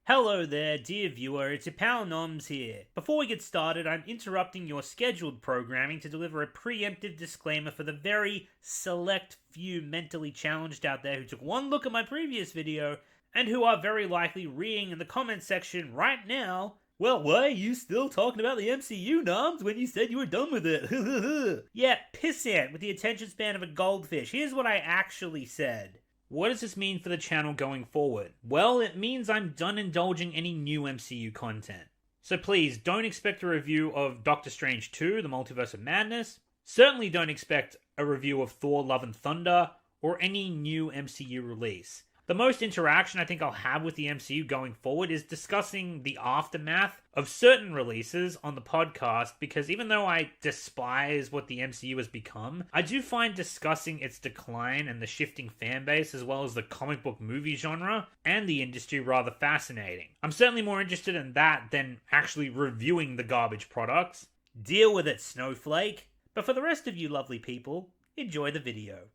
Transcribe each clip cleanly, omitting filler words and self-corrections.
Hello there, dear viewer, it's your pal NOMZ here. Before we get started, I'm interrupting your scheduled programming to deliver a preemptive disclaimer for the very select few mentally challenged out there who took one look at my previous video and who are very likely reading in the comment section right now, "Well, why are you still talking about the MCU, NOMZ, when you said you were done with it?" Yeah, pissant with the attention span of a goldfish. Here's what I actually said. What does this mean for the channel going forward? Well, it means I'm done indulging any new MCU content. So please, don't expect a review of Doctor Strange 2, The Multiverse of Madness. Certainly don't expect a review of Thor Love and Thunder, or any new MCU release. The most interaction I think I'll have with the MCU going forward is discussing the aftermath of certain releases on the podcast, because even though I despise what the MCU has become, I do find discussing its decline and the shifting fan base, as well as the comic book movie genre and the industry, rather fascinating. I'm certainly more interested in that than actually reviewing the garbage products. Deal with it, snowflake. But for the rest of you lovely people, enjoy the video.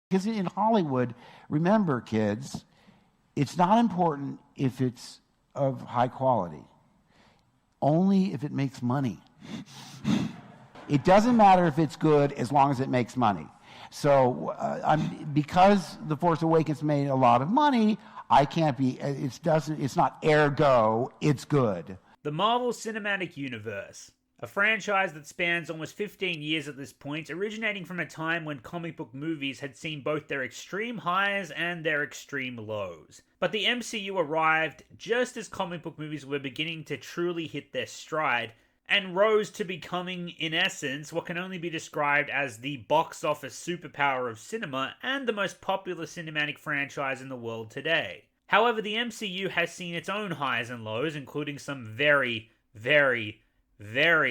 Because in Hollywood, remember, kids, it's not important if it's of high quality, only if it makes money. It doesn't matter if it's good as long as it makes money. So because The Force Awakens made a lot of money, I can't be, it's not ergo, it's good. The Marvel Cinematic Universe. A franchise that spans almost 15 years at this point, originating from a time when comic book movies had seen both their extreme highs and their extreme lows. But the MCU arrived just as comic book movies were beginning to truly hit their stride, and rose to becoming, in essence, what can only be described as the box office superpower of cinema and the most popular cinematic franchise in the world today. However, the MCU has seen its own highs and lows, including some very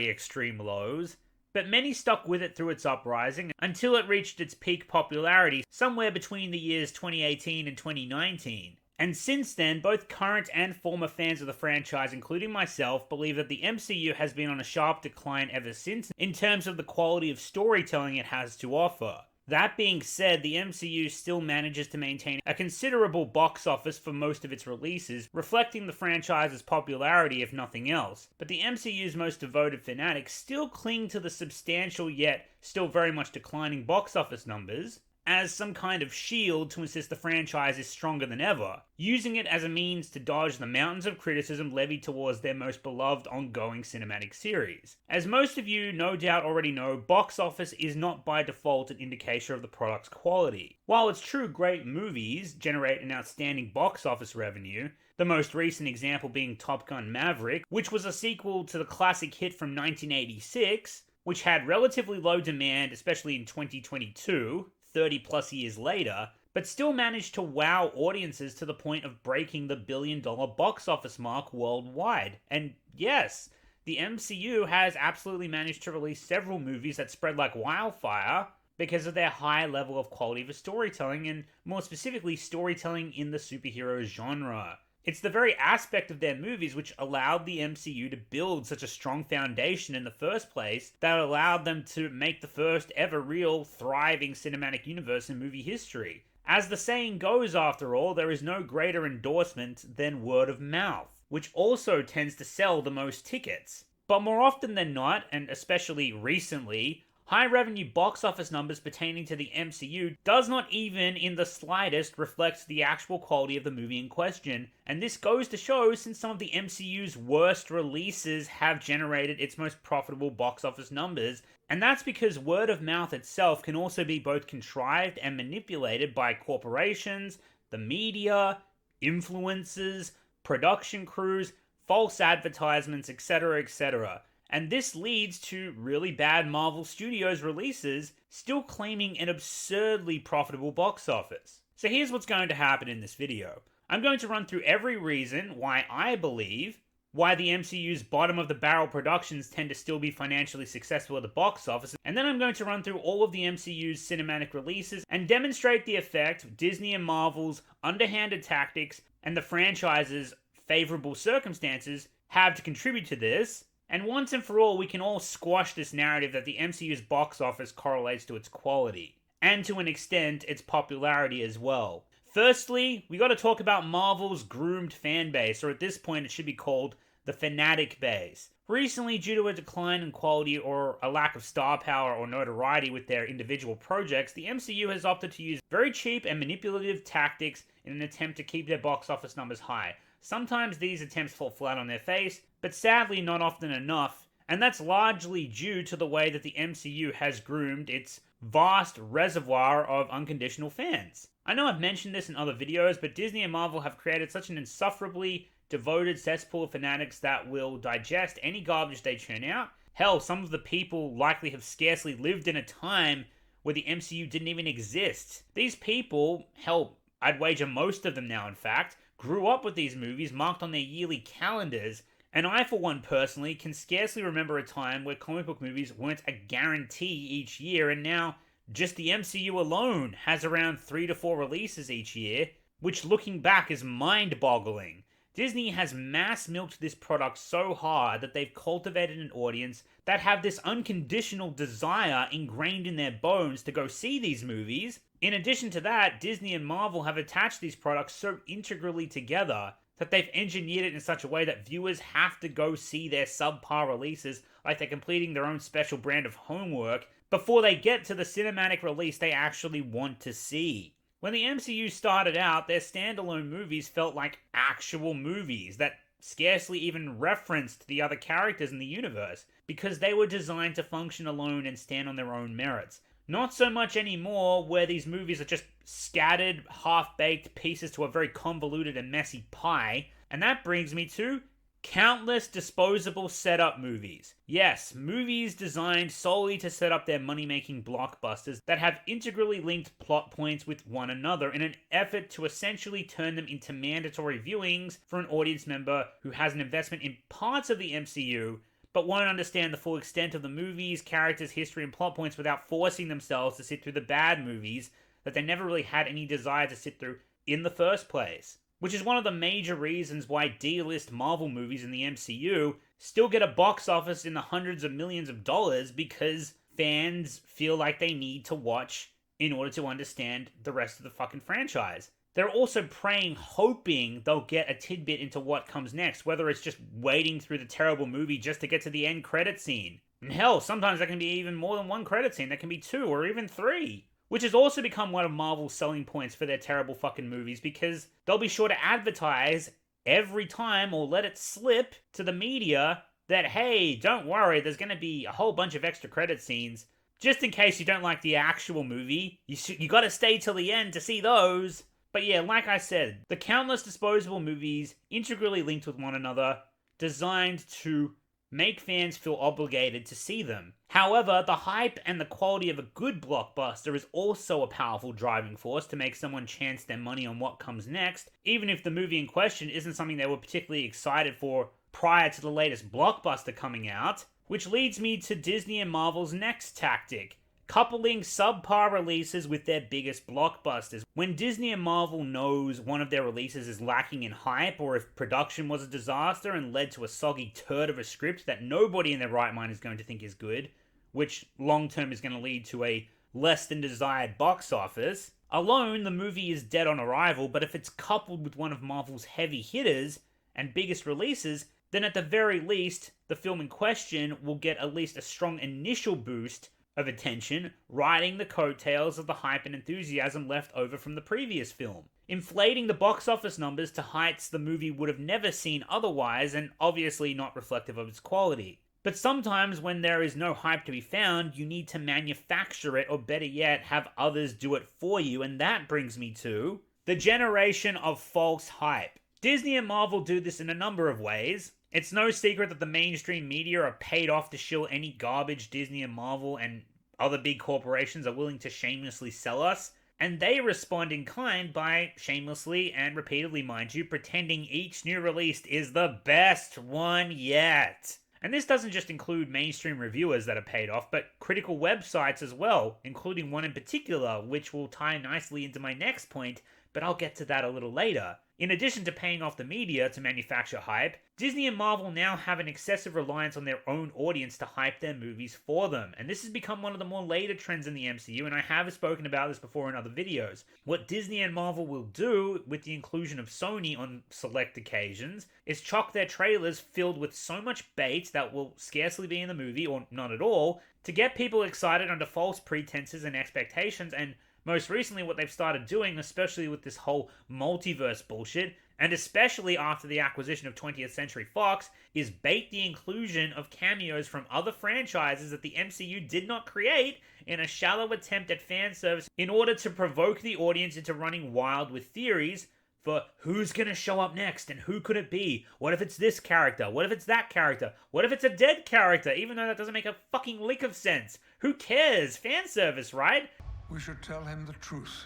extreme lows, but many stuck with it through its uprising until it reached its peak popularity somewhere between the years 2018 and 2019. And since then, both current and former fans of the franchise, including myself, believe that the MCU has been on a sharp decline ever since in terms of the quality of storytelling it has to offer. That being said, the MCU still manages to maintain a considerable box office for most of its releases, reflecting the franchise's popularity if nothing else. But the MCU's most devoted fanatics still cling to the substantial yet still very much declining box office numbers as some kind of shield to insist the franchise is stronger than ever, using it as a means to dodge the mountains of criticism levied towards their most beloved ongoing cinematic series. As most of you no doubt already know, box office is not by default an indicator of the product's quality. While it's true great movies generate an outstanding box office revenue, the most recent example being Top Gun: Maverick, which was a sequel to the classic hit from 1986, which had relatively low demand, especially in 2022, 30 plus years later, but still managed to wow audiences to the point of breaking the $1 billion box office mark worldwide. And yes, the MCU has absolutely managed to release several movies that spread like wildfire because of their high level of quality for storytelling, and more specifically, storytelling in the superhero genre. It's the very aspect of their movies which allowed the MCU to build such a strong foundation in the first place that allowed them to make the first ever real thriving cinematic universe in movie history. As the saying goes, after all, there is no greater endorsement than word of mouth, which also tends to sell the most tickets. But more often than not, and especially recently, high revenue box office numbers pertaining to the MCU does not even in the slightest reflect the actual quality of the movie in question, and this goes to show since some of the MCU's worst releases have generated its most profitable box office numbers, and that's because word of mouth itself can also be both contrived and manipulated by corporations, the media, influencers, production crews, false advertisements, etc., etc. And this leads to really bad Marvel Studios releases still claiming an absurdly profitable box office. So here's what's going to happen in this video. I'm going to run through every reason why I believe why the MCU's bottom-of-the-barrel productions tend to still be financially successful at the box office, and then I'm going to run through all of the MCU's cinematic releases and demonstrate the effect Disney and Marvel's underhanded tactics and the franchise's favorable circumstances have to contribute to this, and once and for all we can all squash this narrative that the MCU's box office correlates to its quality, and to an extent its popularity as well. Firstly, we gotta talk about Marvel's groomed fan base, or at this point it should be called the Fanatic base. Recently, due to a decline in quality or a lack of star power or notoriety with their individual projects, the MCU has opted to use very cheap and manipulative tactics in an attempt to keep their box office numbers high. Sometimes these attempts fall flat on their face, but sadly not often enough, and that's largely due to the way that the MCU has groomed its vast reservoir of unconditional fans. I know I've mentioned this in other videos, but Disney and Marvel have created such an insufferably devoted cesspool of fanatics that will digest any garbage they churn out. Hell, some of the people likely have scarcely lived in a time where the MCU didn't even exist. These people, hell, I'd wager most of them now in fact, grew up with these movies marked on their yearly calendars, and I for one personally can scarcely remember a time where comic book movies weren't a guarantee each year, and now just the MCU alone has around 3 to 4 releases each year, which looking back is mind-boggling. Disney has mass-milked this product so hard that they've cultivated an audience that have this unconditional desire ingrained in their bones to go see these movies. In addition to that, Disney and Marvel have attached these products so integrally together that they've engineered it in such a way that viewers have to go see their subpar releases like they're completing their own special brand of homework before they get to the cinematic release they actually want to see. When the MCU started out, their standalone movies felt like actual movies that scarcely even referenced the other characters in the universe, because they were designed to function alone and stand on their own merits. Not so much anymore, where these movies are just scattered, half-baked pieces to a very convoluted and messy pie, and that brings me to countless disposable setup movies. Yes, movies designed solely to set up their money-making blockbusters that have integrally linked plot points with one another in an effort to essentially turn them into mandatory viewings for an audience member who has an investment in parts of the MCU but won't understand the full extent of the movies, characters, history, and plot points without forcing themselves to sit through the bad movies that they never really had any desire to sit through in the first place. Which is one of the major reasons why D-list Marvel movies in the MCU still get a box office in the hundreds of millions of dollars because fans feel like they need to watch in order to understand the rest of the fucking franchise. They're also praying, hoping they'll get a tidbit into what comes next, whether it's just waiting through the terrible movie just to get to the end credit scene. And hell, sometimes that can be even more than one credit scene, that can be 2 or even 3. Which has also become one of Marvel's selling points for their terrible fucking movies, because they'll be sure to advertise every time or let it slip to the media that, hey, don't worry, there's going to be a whole bunch of extra credit scenes. Just in case you don't like the actual movie, you gotta stay till the end to see those. But yeah, like I said, the countless disposable movies integrally linked with one another, designed to make fans feel obligated to see them. However, the hype and the quality of a good blockbuster is also a powerful driving force to make someone chance their money on what comes next, even if the movie in question isn't something they were particularly excited for prior to the latest blockbuster coming out. Which leads me to Disney and Marvel's next tactic: coupling subpar releases with their biggest blockbusters. When Disney and Marvel knows one of their releases is lacking in hype, or if production was a disaster and led to a soggy turd of a script that nobody in their right mind is going to think is good, which long term is going to lead to a less than desired box office, alone the movie is dead on arrival. But if it's coupled with one of Marvel's heavy hitters and biggest releases, then at the very least, the film in question will get at least a strong initial boost of attention, riding the coattails of the hype and enthusiasm left over from the previous film, inflating the box office numbers to heights the movie would have never seen otherwise, and obviously not reflective of its quality. But sometimes when there is no hype to be found, you need to manufacture it, or better yet, have others do it for you, and that brings me to the generation of false hype. Disney and Marvel do this in a number of ways. It's no secret that the mainstream media are paid off to shill any garbage Disney and Marvel and other big corporations are willing to shamelessly sell us. And they respond in kind by shamelessly and repeatedly, mind you, pretending each new release is the best one yet. And this doesn't just include mainstream reviewers that are paid off, but critical websites as well, including one in particular, which will tie nicely into my next point, but I'll get to that a little later. In addition to paying off the media to manufacture hype, Disney and Marvel now have an excessive reliance on their own audience to hype their movies for them, and this has become one of the more later trends in the MCU, and I have spoken about this before in other videos. What Disney and Marvel will do, with the inclusion of Sony on select occasions, is chock their trailers filled with so much bait that will scarcely be in the movie, or not at all, to get people excited under false pretenses and expectations, and most recently, what they've started doing, especially with this whole multiverse bullshit, and especially after the acquisition of 20th Century Fox, is bait the inclusion of cameos from other franchises that the MCU did not create in a shallow attempt at fan service in order to provoke the audience into running wild with theories for who's gonna show up next and who could it be? What if it's this character? What if it's that character? What if it's a dead character? Even though that doesn't make a fucking lick of sense. Who cares? Fan service, right? We should tell him the truth.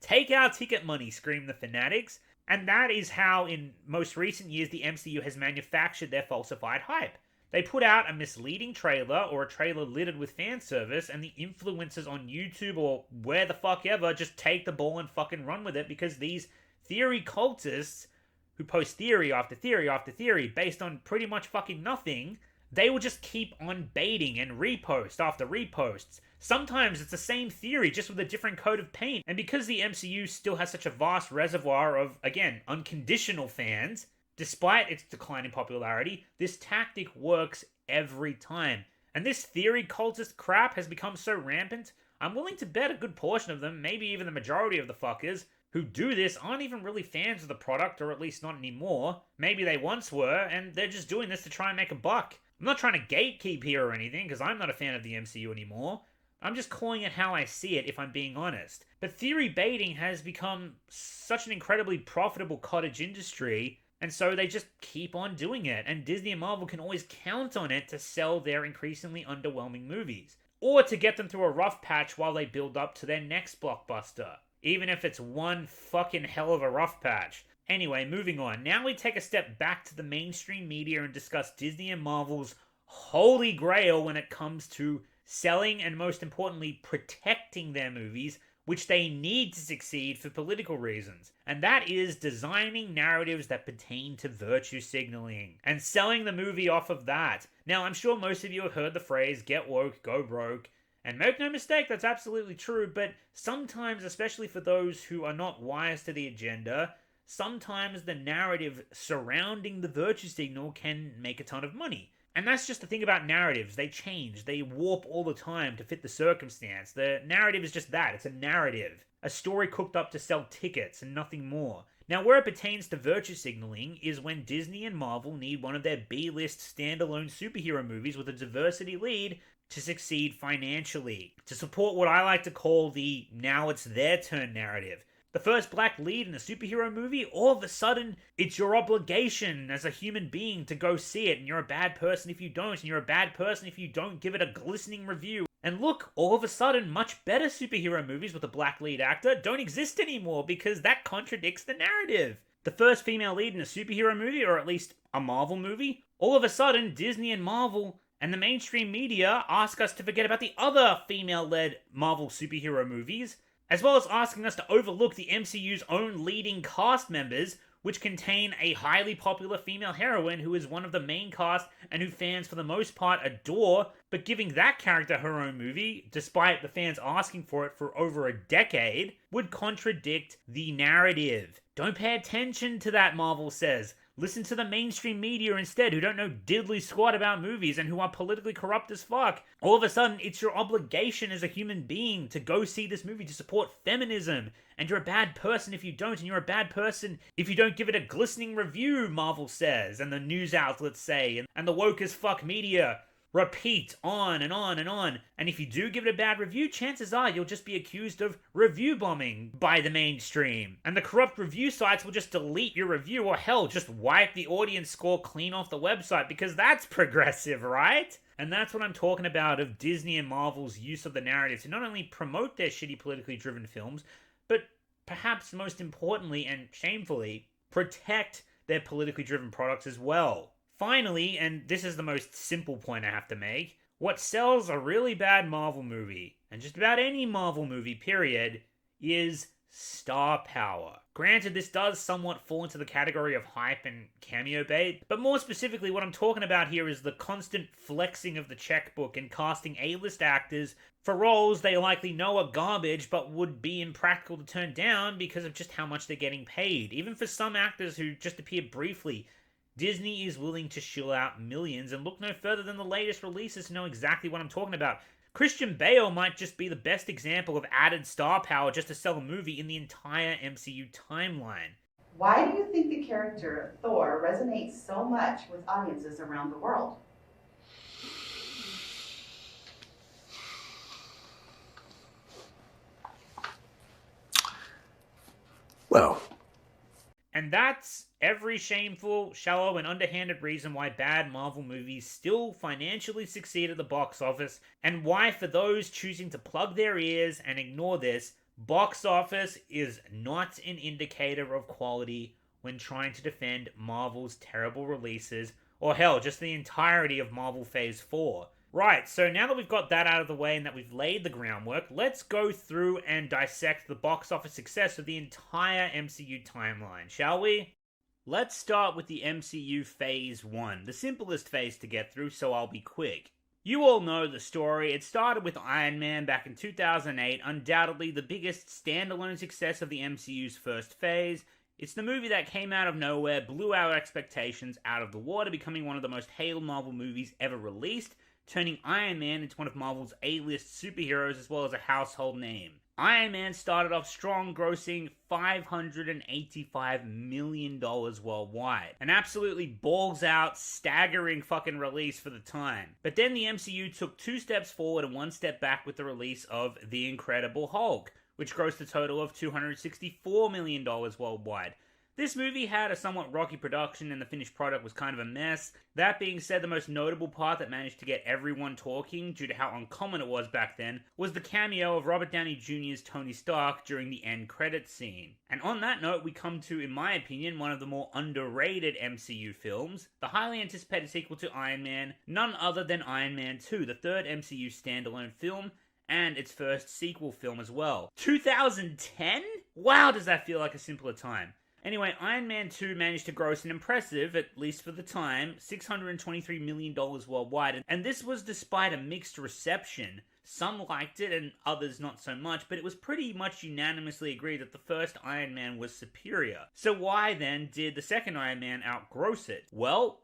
Take our ticket money, scream the Fanatics. And that is how, in most recent years, the MCU has manufactured their falsified hype. They put out a misleading trailer, or a trailer littered with fan service, and the influencers on YouTube or where the fuck ever just take the ball and fucking run with it, because these theory cultists, who post theory after theory after theory based on pretty much fucking nothing, they will just keep on baiting and repost after reposts. Sometimes it's the same theory, just with a different coat of paint. And because the MCU still has such a vast reservoir of, again, unconditional fans, despite its decline in popularity, this tactic works every time. And this theory cultist crap has become so rampant, I'm willing to bet a good portion of them, maybe even the majority of the fuckers, who do this aren't even really fans of the product, or at least not anymore. Maybe they once were, and they're just doing this to try and make a buck. I'm not trying to gatekeep here or anything, because I'm not a fan of the MCU anymore. I'm just calling it how I see it, if I'm being honest. But theory baiting has become such an incredibly profitable cottage industry, and so they just keep on doing it, and Disney and Marvel can always count on it to sell their increasingly underwhelming movies, or to get them through a rough patch while they build up to their next blockbuster, even if it's one fucking hell of a rough patch. Anyway, moving on. Now we take a step back to the mainstream media and discuss Disney and Marvel's holy grail when it comes to selling and, most importantly, protecting their movies, which they need to succeed for political reasons. And that is designing narratives that pertain to virtue signaling and selling the movie off of that. Now, I'm sure most of you have heard the phrase, get woke, go broke. And make no mistake, that's absolutely true, but sometimes, especially for those who are not wise to the agenda, sometimes the narrative surrounding the virtue signal can make a ton of money. And that's just the thing about narratives. They change. They warp all the time to fit the circumstance. The narrative is just that. It's a narrative. A story cooked up to sell tickets and nothing more. Now, where it pertains to virtue signaling is when Disney and Marvel need one of their B-list standalone superhero movies with a diversity lead to succeed financially. To support what I like to call the now it's their turn narrative. The first black lead in a superhero movie, all of a sudden, it's your obligation as a human being to go see it, and you're a bad person if you don't, and you're a bad person if you don't give it a glistening review. And look, all of a sudden, much better superhero movies with a black lead actor don't exist anymore, because that contradicts the narrative. The first female lead in a superhero movie, or at least a Marvel movie, all of a sudden, Disney and Marvel and the mainstream media ask us to forget about the other female-led Marvel superhero movies, as well as asking us to overlook the MCU's own leading cast members, which contain a highly popular female heroine who is one of the main cast and who fans for the most part adore, but giving that character her own movie, despite the fans asking for it for over a decade, would contradict the narrative. Don't pay attention to that, Marvel says. Listen to the mainstream media instead, who don't know diddly squat about movies and who are politically corrupt as fuck. All of a sudden, it's your obligation as a human being to go see this movie to support feminism. And you're a bad person if you don't, and you're a bad person if you don't give it a glistening review, Marvel says, and the news outlets say, and the woke as fuck media repeat on and on and on. And if you do give it a bad review, chances are you'll just be accused of review bombing by the mainstream. And the corrupt review sites will just delete your review, or hell, just wipe the audience score clean off the website, because that's progressive, right? And that's what I'm talking about of Disney and Marvel's use of the narrative to not only promote their shitty politically driven films, but perhaps most importantly and shamefully, protect their politically driven products as well. Finally, and this is the most simple point I have to make, what sells a really bad Marvel movie, and just about any Marvel movie, period, is star power. Granted, this does somewhat fall into the category of hype and cameo bait, but more specifically, what I'm talking about here is the constant flexing of the checkbook and casting A-list actors for roles they likely know are garbage but would be impractical to turn down because of just how much they're getting paid. Even for some actors who just appear briefly, Disney is willing to shill out millions, and look no further than the latest releases to know exactly what I'm talking about. Christian Bale might just be the best example of added star power just to sell a movie in the entire MCU timeline. Why do you think the character of Thor resonates so much with audiences around the world? Well, and that's every shameful, shallow, and underhanded reason why bad Marvel movies still financially succeed at the box office, and why for those choosing to plug their ears and ignore this, box office is not an indicator of quality when trying to defend Marvel's terrible releases, or hell, just the entirety of Marvel Phase 4. Right, so now that we've got that out of the way and that we've laid the groundwork, let's go through and dissect the box office success of the entire MCU timeline, shall we? Let's start with the MCU Phase 1, the simplest phase to get through, so I'll be quick. You all know the story. It started with Iron Man back in 2008, undoubtedly the biggest standalone success of the MCU's first phase. It's the movie that came out of nowhere, blew our expectations out of the water, becoming one of the most hailed Marvel movies ever released, turning Iron Man into one of Marvel's A-list superheroes as well as a household name. Iron Man started off strong, grossing $585 million worldwide. An absolutely balls-out, staggering fucking release for the time. But then the MCU took 2 steps forward and 1 step back with the release of The Incredible Hulk, which grossed a total of $264 million worldwide. This movie had a somewhat rocky production and the finished product was kind of a mess. That being said, the most notable part that managed to get everyone talking, due to how uncommon it was back then, was the cameo of Robert Downey Jr.'s Tony Stark during the end credits scene. And on that note, we come to, in my opinion, one of the more underrated MCU films, the highly anticipated sequel to Iron Man, none other than Iron Man 2, the third MCU standalone film, and its first sequel film as well. 2010? Wow, does that feel like a simpler time. Anyway, Iron Man 2 managed to gross an impressive, at least for the time, $623 million worldwide, and this was despite a mixed reception. Some liked it and others not so much, but it was pretty much unanimously agreed that the first Iron Man was superior. So why then did the second Iron Man outgross it? Well,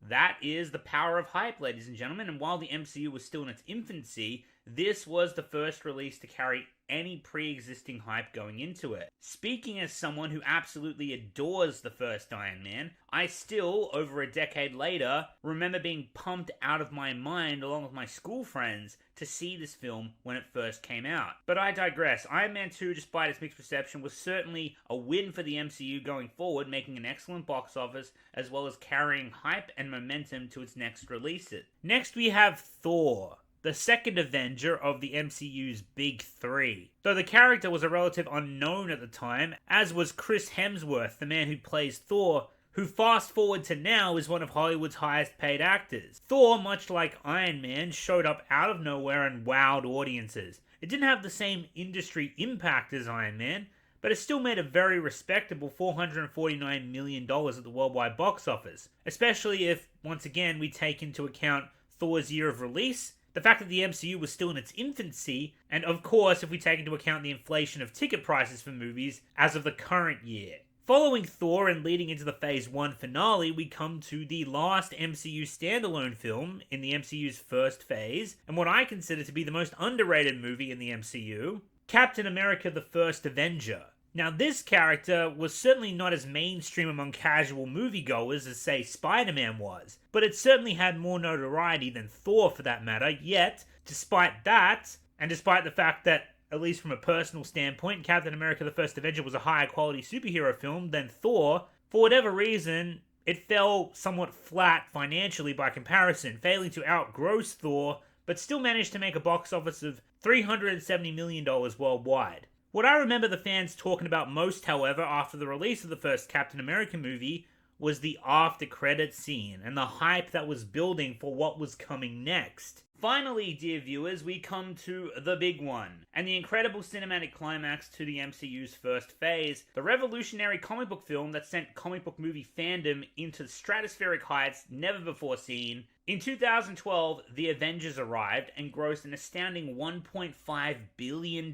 that is the power of hype, ladies and gentlemen, and while the MCU was still in its infancy, this was the first release to carry any pre-existing hype going into it. Speaking as someone who absolutely adores the first Iron Man, I still, over a decade later, remember being pumped out of my mind along with my school friends to see this film when it first came out. But I digress. Iron Man 2, despite its mixed reception, was certainly a win for the MCU going forward, making an excellent box office, as well as carrying hype and momentum to its next releases. Next we have Thor, the second Avenger of the MCU's Big Three. Though the character was a relative unknown at the time, as was Chris Hemsworth, the man who plays Thor, who fast forward to now is one of Hollywood's highest paid actors. Thor, much like Iron Man, showed up out of nowhere and wowed audiences. It didn't have the same industry impact as Iron Man, but it still made a very respectable $449 million at the worldwide box office, especially if, once again, we take into account Thor's year of release, the fact that the MCU was still in its infancy, and of course if we take into account the inflation of ticket prices for movies as of the current year. Following Thor and leading into the Phase 1 finale, we come to the last MCU standalone film in the MCU's first phase, and what I consider to be the most underrated movie in the MCU, Captain America the First Avenger. Now this character was certainly not as mainstream among casual moviegoers as, say, Spider-Man was, but it certainly had more notoriety than Thor for that matter, yet, despite that, and despite the fact that, at least from a personal standpoint, Captain America the First Avenger was a higher quality superhero film than Thor, for whatever reason, It fell somewhat flat financially by comparison, failing to outgross Thor, but still managed to make a box office of $370 million worldwide. What I remember the fans talking about most, however, after the release of the first Captain America movie was the after-credits scene and the hype that was building for what was coming next. Finally, dear viewers, we come to the big one, and the incredible cinematic climax to the MCU's first phase, the revolutionary comic book film that sent comic book movie fandom into stratospheric heights never before seen. In 2012, the Avengers arrived and grossed an astounding $1.5 billion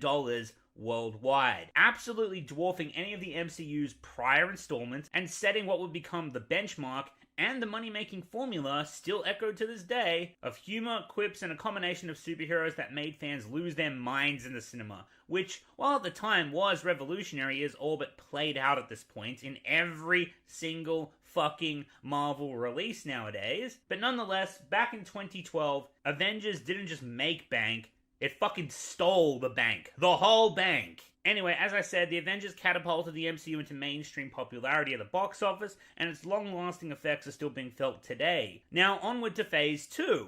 worldwide, absolutely dwarfing any of the MCU's prior installments and setting what would become the benchmark and the money-making formula, still echoed to this day, of humor, quips, and a combination of superheroes that made fans lose their minds in the cinema, which, while at the time was revolutionary, is all but played out at this point in every single fucking Marvel release nowadays. But nonetheless, back in 2012, Avengers didn't just make bank, it fucking stole the bank. The whole bank. Anyway, as I said, the Avengers catapulted the MCU into mainstream popularity at the box office, and its long-lasting effects are still being felt today. Now, onward to Phase 2.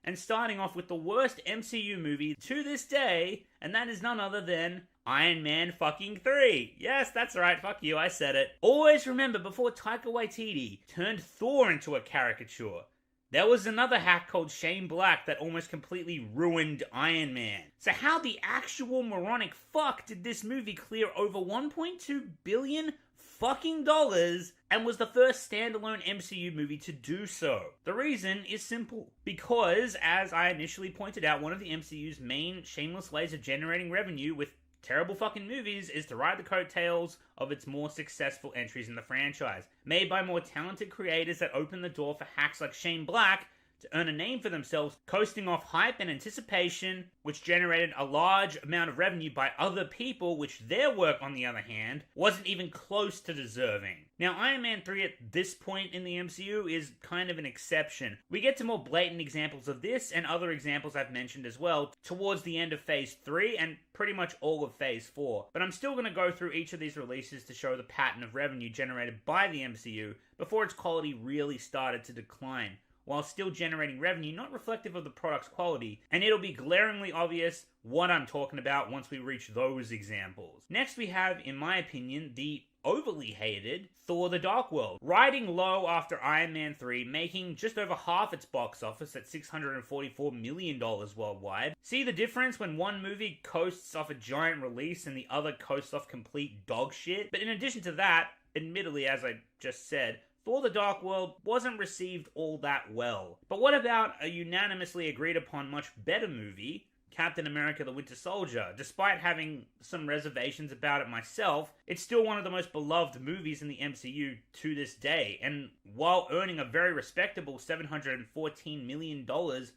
And starting off with the worst MCU movie to this day, and that is none other than Iron Man fucking 3. Yes, that's right, fuck you, I said it. Always remember, before Taika Waititi turned Thor into a caricature, there was another hack called Shane Black that almost completely ruined Iron Man. So how the actual moronic fuck did this movie clear over $1.2 billion fucking dollars and was the first standalone MCU movie to do so? The reason is simple. Because, as I initially pointed out, one of the MCU's main shameless ways of generating revenue with terrible fucking movies is to ride the coattails of its more successful entries in the franchise, made by more talented creators that open the door for hacks like Shane Black to earn a name for themselves, coasting off hype and anticipation, which generated a large amount of revenue by other people, which their work, on the other hand, wasn't even close to deserving. Now, Iron Man 3 at this point in the MCU is kind of an exception. We get to more blatant examples of this and other examples I've mentioned as well towards the end of Phase 3 and pretty much all of Phase 4. But I'm still going to go through each of these releases to show the pattern of revenue generated by the MCU before its quality really started to decline, while still generating revenue not reflective of the product's quality, and it'll be glaringly obvious what I'm talking about once we reach those examples. Next we have, in my opinion, the overly hated Thor the Dark World, riding low after Iron Man 3, making just over half its box office at $644 million worldwide. See the difference when one movie coasts off a giant release and the other coasts off complete dog shit? But in addition to that, admittedly, as I just said, Thor the Dark World wasn't received all that well. But what about a unanimously agreed upon much better movie, Captain America the Winter Soldier? Despite having some reservations about it myself, it's still one of the most beloved movies in the MCU to this day, and while earning a very respectable $714 million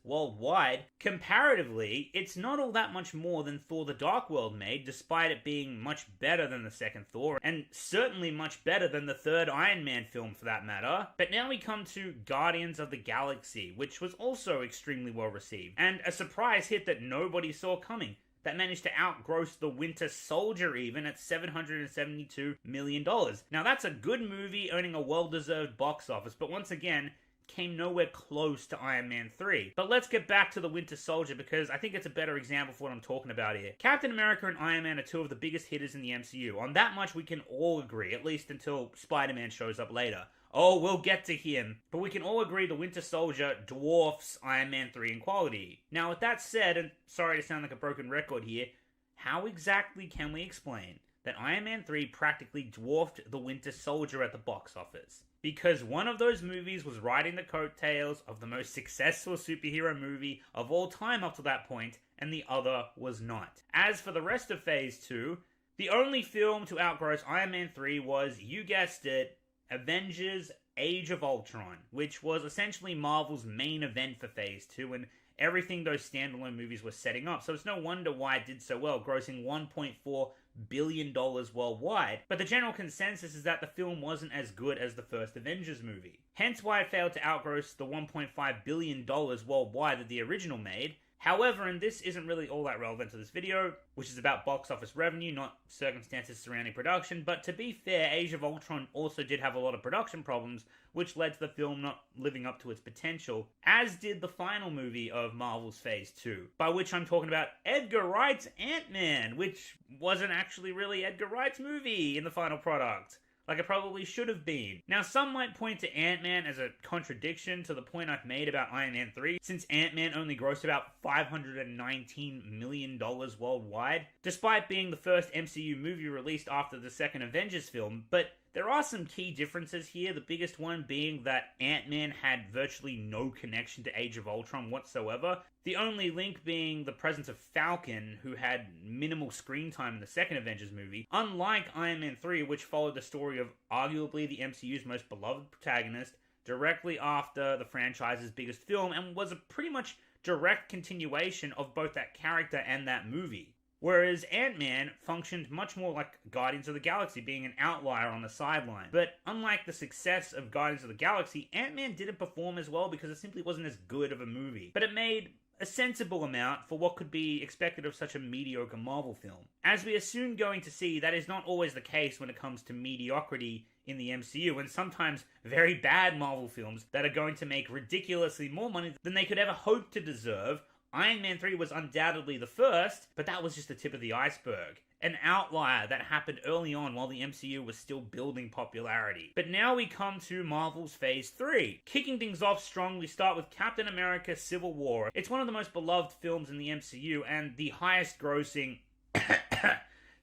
worldwide, comparatively, it's not all that much more than Thor the Dark World made, despite it being much better than the second Thor, and certainly much better than the third Iron Man film for that matter. But now we come to Guardians of the Galaxy, which was also extremely well received, and a surprise hit that nobody saw coming, that managed to outgross The Winter Soldier even at $772 million. Now that's a good movie earning a well-deserved box office, but once again, came nowhere close to Iron Man 3. But let's get back to The Winter Soldier because I think it's a better example for what I'm talking about here. Captain America and Iron Man are two of the biggest hitters in the MCU. On that much we can all agree, at least until Spider-Man shows up later. Oh, we'll get to him, but we can all agree The Winter Soldier dwarfs Iron Man 3 in quality. Now, with that said, and sorry to sound like a broken record here, how exactly can we explain that Iron Man 3 practically dwarfed The Winter Soldier at the box office? Because one of those movies was riding the coattails of the most successful superhero movie of all time up to that point, and the other was not. As for the rest of Phase 2, the only film to outgross Iron Man 3 was, you guessed it, Avengers Age of Ultron, which was essentially Marvel's main event for Phase 2 and everything those standalone movies were setting up. So it's no wonder why it did so well, grossing $1.4 billion worldwide. But the general consensus is that the film wasn't as good as the first Avengers movie. Hence why it failed to outgross the $1.5 billion worldwide that the original made, However, and this isn't really all that relevant to this video, which is about box office revenue, not circumstances surrounding production, but to be fair, Age of Ultron also did have a lot of production problems, which led to the film not living up to its potential, as did the final movie of Marvel's Phase 2, by which I'm talking about Edgar Wright's Ant-Man, which wasn't actually really Edgar Wright's movie in the final product, like it probably should have been. Now, some might point to Ant-Man as a contradiction to the point I've made about Iron Man 3, since Ant-Man only grossed about $519 million worldwide, despite being the first MCU movie released after the second Avengers film, but there are some key differences here, the biggest one being that Ant-Man had virtually no connection to Age of Ultron whatsoever, the only link being the presence of Falcon, who had minimal screen time in the second Avengers movie, unlike Iron Man 3, which followed the story of arguably the MCU's most beloved protagonist directly after the franchise's biggest film, and was a pretty much direct continuation of both that character and that movie. Whereas Ant-Man functioned much more like Guardians of the Galaxy, being an outlier on the sideline. But unlike the success of Guardians of the Galaxy, Ant-Man didn't perform as well because it simply wasn't as good of a movie. But it made a sensible amount for what could be expected of such a mediocre Marvel film. As we are soon going to see, that is not always the case when it comes to mediocrity in the MCU, and sometimes very bad Marvel films that are going to make ridiculously more money than they could ever hope to deserve. Iron Man 3 was undoubtedly the first, but that was just the tip of the iceberg. An outlier that happened early on while the MCU was still building popularity. But now we come to Marvel's Phase 3. Kicking things off strong, we start with Captain America Civil War. It's one of the most beloved films in the MCU and the highest grossing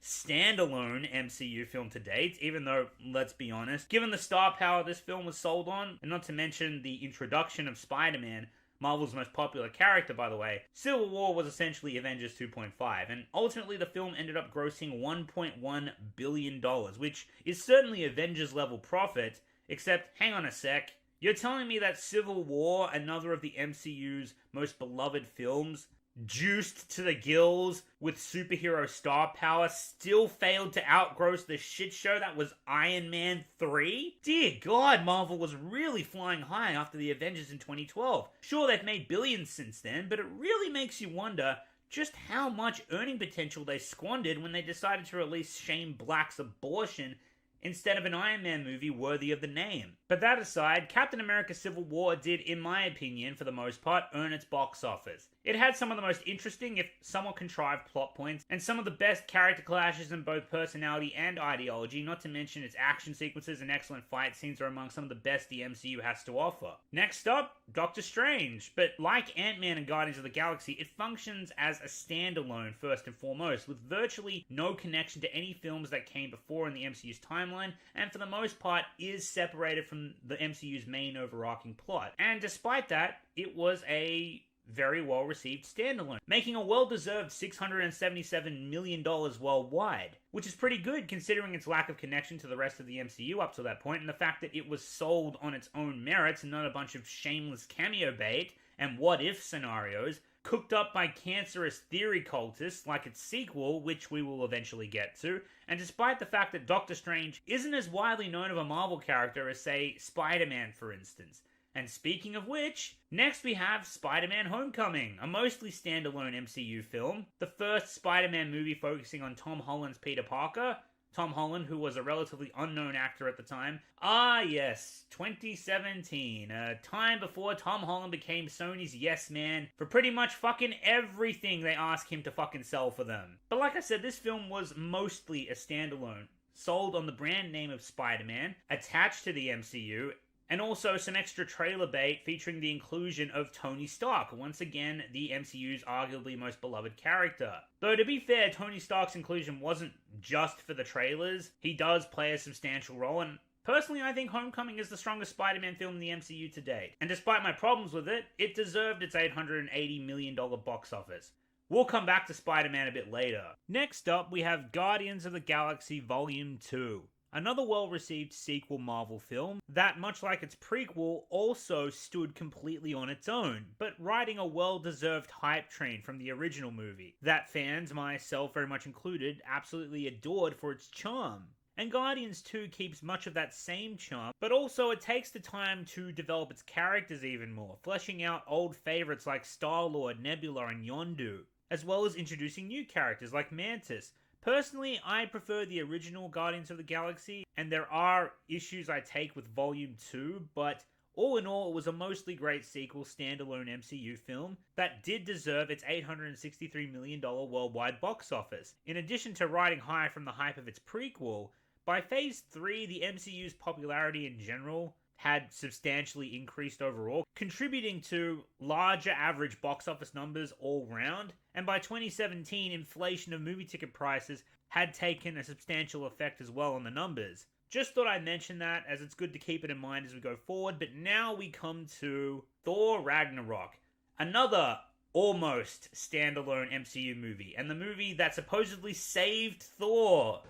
standalone MCU film to date, even though, let's be honest, given the star power this film was sold on, and not to mention the introduction of Spider-Man, Marvel's most popular character, by the way, Civil War was essentially Avengers 2.5, and ultimately the film ended up grossing $1.1 billion, which is certainly Avengers-level profit, except, hang on a sec, you're telling me that Civil War, another of the MCU's most beloved films, juiced to the gills with superhero star power, still failed to outgross the shit show that was Iron Man 3? Dear God, Marvel was really flying high after the Avengers in 2012. Sure, they've made billions since then, but it really makes you wonder just how much earning potential they squandered when they decided to release Shane Black's Abortion instead of an Iron Man movie worthy of the name. But that aside, Captain America Civil War did, in my opinion, for the most part, earn its box office. It had some of the most interesting, if somewhat contrived, plot points, and some of the best character clashes in both personality and ideology, not to mention its action sequences and excellent fight scenes are among some of the best the MCU has to offer. Next up, Doctor Strange. But like Ant-Man and Guardians of the Galaxy, it functions as a standalone first and foremost, with virtually no connection to any films that came before in the MCU's timeline, and for the most part is separated from the MCU's main overarching plot. And despite that, it was a very well received standalone, making a well-deserved $677 million worldwide, which is pretty good considering its lack of connection to the rest of the MCU up to that point, and the fact that it was sold on its own merits and not a bunch of shameless cameo bait and what-if scenarios cooked up by cancerous theory cultists like its sequel, which we will eventually get to. And despite the fact that Doctor Strange isn't as widely known of a Marvel character as, say, Spider-Man, for instance. And speaking of which, next we have Spider-Man Homecoming, a mostly standalone MCU film, the first Spider-Man movie focusing on Tom Holland's Peter Parker. Tom Holland, who was a relatively unknown actor at the time. Ah yes, 2017, a time before Tom Holland became Sony's yes man for pretty much fucking everything they asked him to fucking sell for them. But like I said, this film was mostly a standalone, sold on the brand name of Spider-Man, attached to the MCU, and also some extra trailer bait featuring the inclusion of Tony Stark, once again the MCU's arguably most beloved character. Though to be fair, Tony Stark's inclusion wasn't just for the trailers, he does play a substantial role, and personally I think Homecoming is the strongest Spider-Man film in the MCU to date. And despite my problems with it, it deserved its $880 million box office. We'll come back to Spider-Man a bit later. Next up, we have Guardians of the Galaxy Volume 2. Another well-received sequel Marvel film that, much like its prequel, also stood completely on its own, but riding a well-deserved hype train from the original movie that fans, myself very much included, absolutely adored for its charm. And Guardians 2 keeps much of that same charm, but also it takes the time to develop its characters even more, fleshing out old favorites like Star-Lord, Nebula, and Yondu, as well as introducing new characters like Mantis. Personally, I prefer the original Guardians of the Galaxy, and there are issues I take with Volume 2, but all in all, it was a mostly great sequel standalone MCU film that did deserve its $863 million worldwide box office. In addition to riding high from the hype of its prequel, by Phase 3, the MCU's popularity in general had substantially increased overall, contributing to larger average box office numbers all round, and by 2017, inflation of movie ticket prices had taken a substantial effect as well on the numbers. Just thought I'd mention that, as it's good to keep it in mind as we go forward, but now we come to Thor Ragnarok, another almost standalone MCU movie, and the movie that supposedly saved Thor.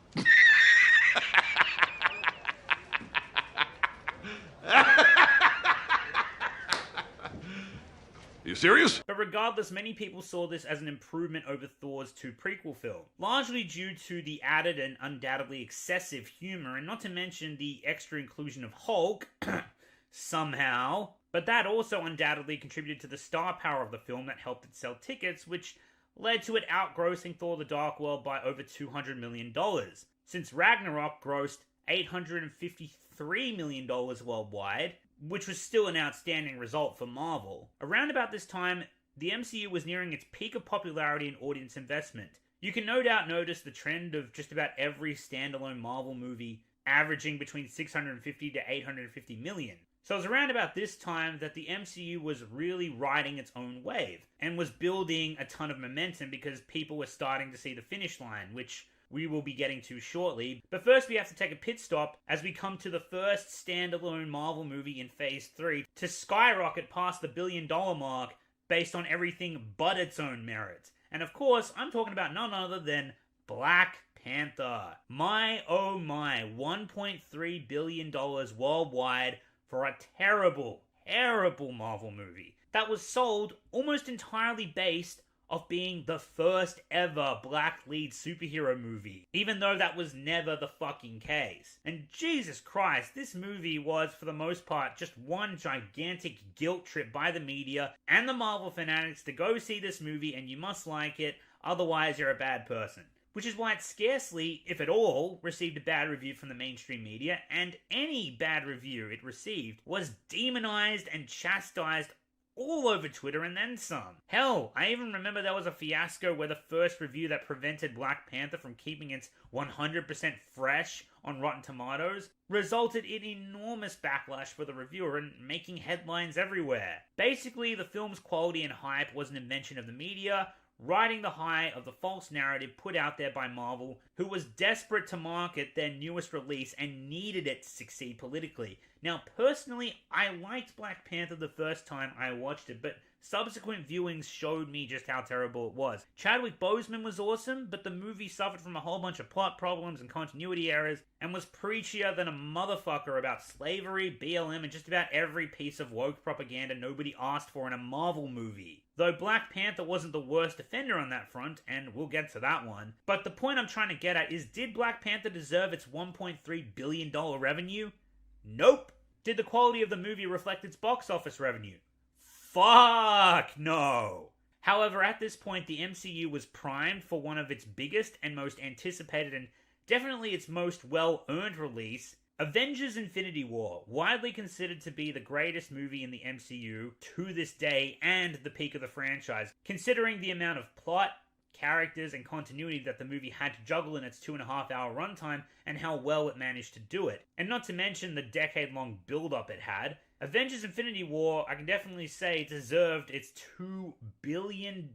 You serious? But regardless, many people saw this as an improvement over Thor's 2 prequel film, largely due to the added and undoubtedly excessive humor, and not to mention the extra inclusion of Hulk, somehow. But that also undoubtedly contributed to the star power of the film that helped it sell tickets, which led to it outgrossing Thor the Dark World by over $200 million, since Ragnarok grossed $853 million worldwide, which was still an outstanding result for Marvel. Around about this time, the MCU was nearing its peak of popularity and audience investment. You can no doubt notice the trend of just about every standalone Marvel movie averaging between 650 to 850 million. So it was around about this time that the MCU was really riding its own wave, and was building a ton of momentum because people were starting to see the finish line, which we will be getting to shortly. But first we have to take a pit stop as we come to the first standalone Marvel movie in Phase 3 to skyrocket past the $1 billion mark based on everything but its own merit. And of course, I'm talking about none other than Black Panther. My oh my, $1.3 billion worldwide for a terrible, terrible Marvel movie that was sold almost entirely based of being the first ever black lead superhero movie, even though that was never the fucking case. And Jesus Christ, this movie was, for the most part, just one gigantic guilt trip by the media and the Marvel fanatics to go see this movie and you must like it, otherwise you're a bad person. Which is why it scarcely, if at all, received a bad review from the mainstream media, and any bad review it received was demonized and chastised all over Twitter and then some. Hell, I even remember there was a fiasco where the first review that prevented Black Panther from keeping its 100% fresh on Rotten Tomatoes resulted in enormous backlash for the reviewer and making headlines everywhere. Basically, the film's quality and hype was an invention of the media, riding the high of the false narrative put out there by Marvel, who was desperate to market their newest release and needed it to succeed politically. Now, personally, I liked Black Panther the first time I watched it, but subsequent viewings showed me just how terrible it was. Chadwick Boseman was awesome, but the movie suffered from a whole bunch of plot problems and continuity errors, and was preachier than a motherfucker about slavery, BLM, and just about every piece of woke propaganda nobody asked for in a Marvel movie. Though Black Panther wasn't the worst offender on that front, and we'll get to that one. But the point I'm trying to get at is, did Black Panther deserve its $1.3 billion revenue? Nope. Did the quality of the movie reflect its box office revenue? Fuck no. However, at this point, the MCU was primed for one of its biggest and most anticipated and definitely its most well-earned release, Avengers Infinity War, widely considered to be the greatest movie in the MCU to this day and the peak of the franchise, considering the amount of plot, characters, and continuity that the movie had to juggle in its 2.5-hour runtime and how well it managed to do it. And not to mention the decade-long build-up it had, Avengers Infinity War, I can definitely say, deserved its $2 billion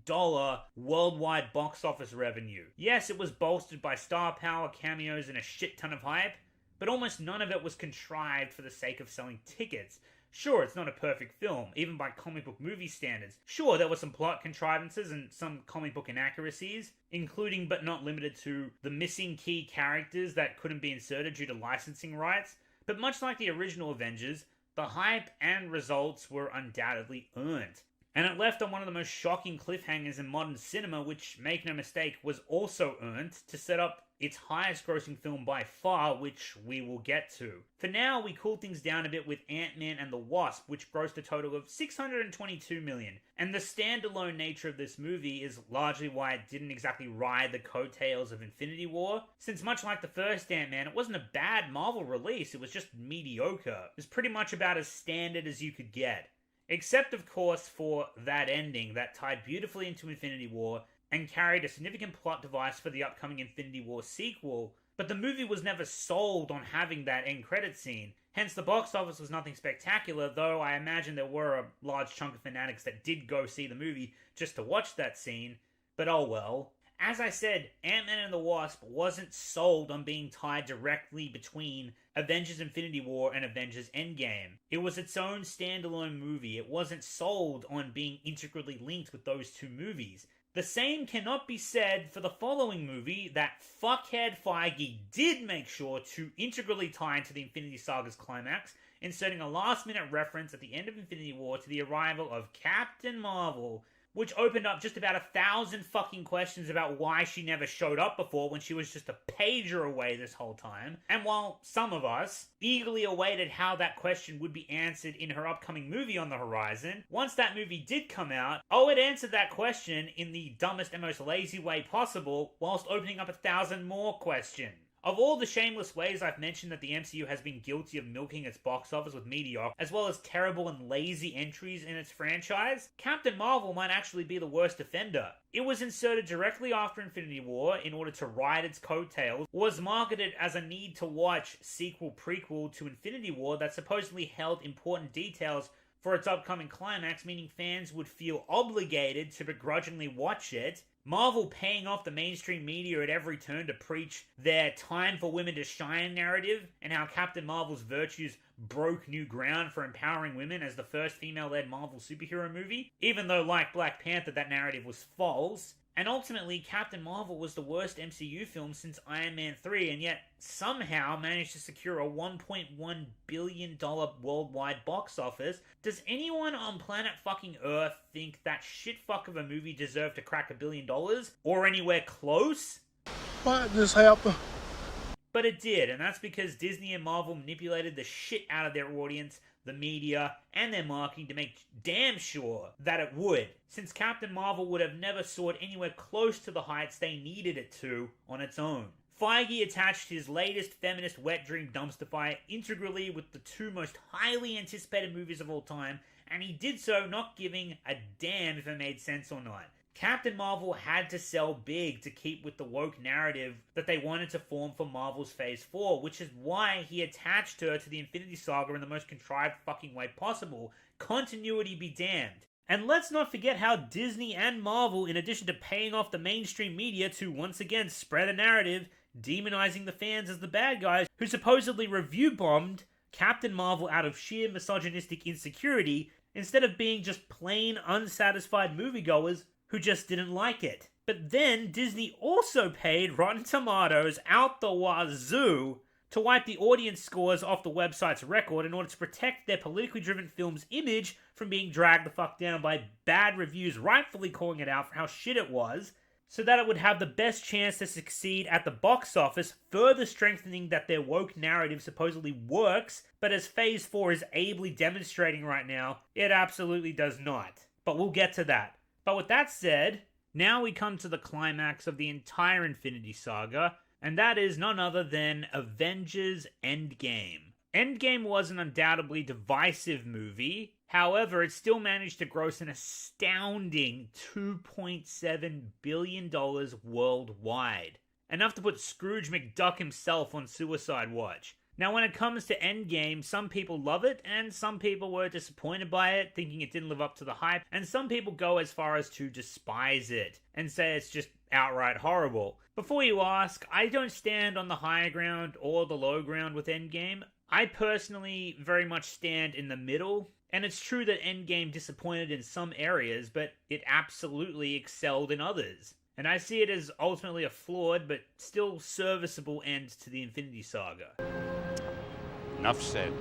worldwide box office revenue. Yes, it was bolstered by star power, cameos, and a shit ton of hype, but almost none of it was contrived for the sake of selling tickets. Sure, it's not a perfect film, even by comic book movie standards. Sure, there were some plot contrivances and some comic book inaccuracies, including but not limited to the missing key characters that couldn't be inserted due to licensing rights, but much like the original Avengers, the hype and results were undoubtedly earned. And it left on one of the most shocking cliffhangers in modern cinema, which, make no mistake, was also earned to set up its highest grossing film by far, which we will get to. For now, we cool things down a bit with Ant-Man and the Wasp, which grossed a total of $622 million. And the standalone nature of this movie is largely why it didn't exactly ride the coattails of Infinity War, since much like the first Ant-Man, it wasn't a bad Marvel release, it was just mediocre. It was pretty much about as standard as you could get. Except, of course, for that ending that tied beautifully into Infinity War and carried a significant plot device for the upcoming Infinity War sequel, but the movie was never sold on having that end credit scene. Hence, the box office was nothing spectacular, though I imagine there were a large chunk of fanatics that did go see the movie just to watch that scene, but oh well. As I said, Ant-Man and the Wasp wasn't sold on being tied directly between Avengers Infinity War and Avengers Endgame. It was its own standalone movie. It wasn't sold on being integrally linked with those two movies. The same cannot be said for the following movie that fuckhead Feige did make sure to integrally tie into the Infinity Saga's climax, inserting a last-minute reference at the end of Infinity War to the arrival of Captain Marvel, which opened up just about 1,000 fucking questions about why she never showed up before when she was just a pager away this whole time. And while some of us eagerly awaited how that question would be answered in her upcoming movie on the horizon, once that movie did come out, it answered that question in the dumbest and most lazy way possible, whilst opening up 1,000 more questions. Of all the shameless ways I've mentioned that the MCU has been guilty of milking its box office with mediocre, as well as terrible and lazy entries in its franchise, Captain Marvel might actually be the worst offender. It was inserted directly after Infinity War in order to ride its coattails, was marketed as a need-to-watch sequel-prequel to Infinity War that supposedly held important details for its upcoming climax, meaning fans would feel obligated to begrudgingly watch it. Marvel paying off the mainstream media at every turn to preach their time for women to shine narrative, and how Captain Marvel's virtues broke new ground for empowering women as the first female-led Marvel superhero movie, even though, like Black Panther, that narrative was false. And ultimately, Captain Marvel was the worst MCU film since Iron Man 3, and yet somehow managed to secure a $1.1 billion worldwide box office. Does anyone on planet fucking Earth think that shitfuck of a movie deserved to crack $1 billion? Or anywhere close? Why did this happen? But it did, and that's because Disney and Marvel manipulated the shit out of their audience, the media, and their marketing to make damn sure that it would, since Captain Marvel would have never soared anywhere close to the heights they needed it to on its own. Feige attached his latest feminist wet dream dumpster fire integrally with the two most highly anticipated movies of all time, and he did so not giving a damn if it made sense or not. Captain Marvel had to sell big to keep with the woke narrative that they wanted to form for Marvel's Phase 4, which is why he attached her to the Infinity Saga in the most contrived fucking way possible. Continuity be damned. And let's not forget how Disney and Marvel, in addition to paying off the mainstream media to once again spread a narrative, demonizing the fans as the bad guys, who supposedly review-bombed Captain Marvel out of sheer misogynistic insecurity, instead of being just plain unsatisfied moviegoers who just didn't like it. But then Disney also paid Rotten Tomatoes out the wazoo to wipe the audience scores off the website's record in order to protect their politically driven film's image from being dragged the fuck down by bad reviews rightfully calling it out for how shit it was, so that it would have the best chance to succeed at the box office, further strengthening that their woke narrative supposedly works, but as Phase 4 is ably demonstrating right now, it absolutely does not. But we'll get to that. But with that said, now we come to the climax of the entire Infinity Saga, and that is none other than Avengers Endgame. Endgame was an undoubtedly divisive movie, however, it still managed to gross an astounding $2.7 billion worldwide. Enough to put Scrooge McDuck himself on suicide watch. Now, when it comes to Endgame, some people love it, and some people were disappointed by it, thinking it didn't live up to the hype, and some people go as far as to despise it, and say it's just outright horrible. Before you ask, I don't stand on the high ground or the low ground with Endgame. I personally very much stand in the middle, and it's true that Endgame disappointed in some areas, but it absolutely excelled in others. And I see it as ultimately a flawed, but still serviceable end to the Infinity Saga. Enough said.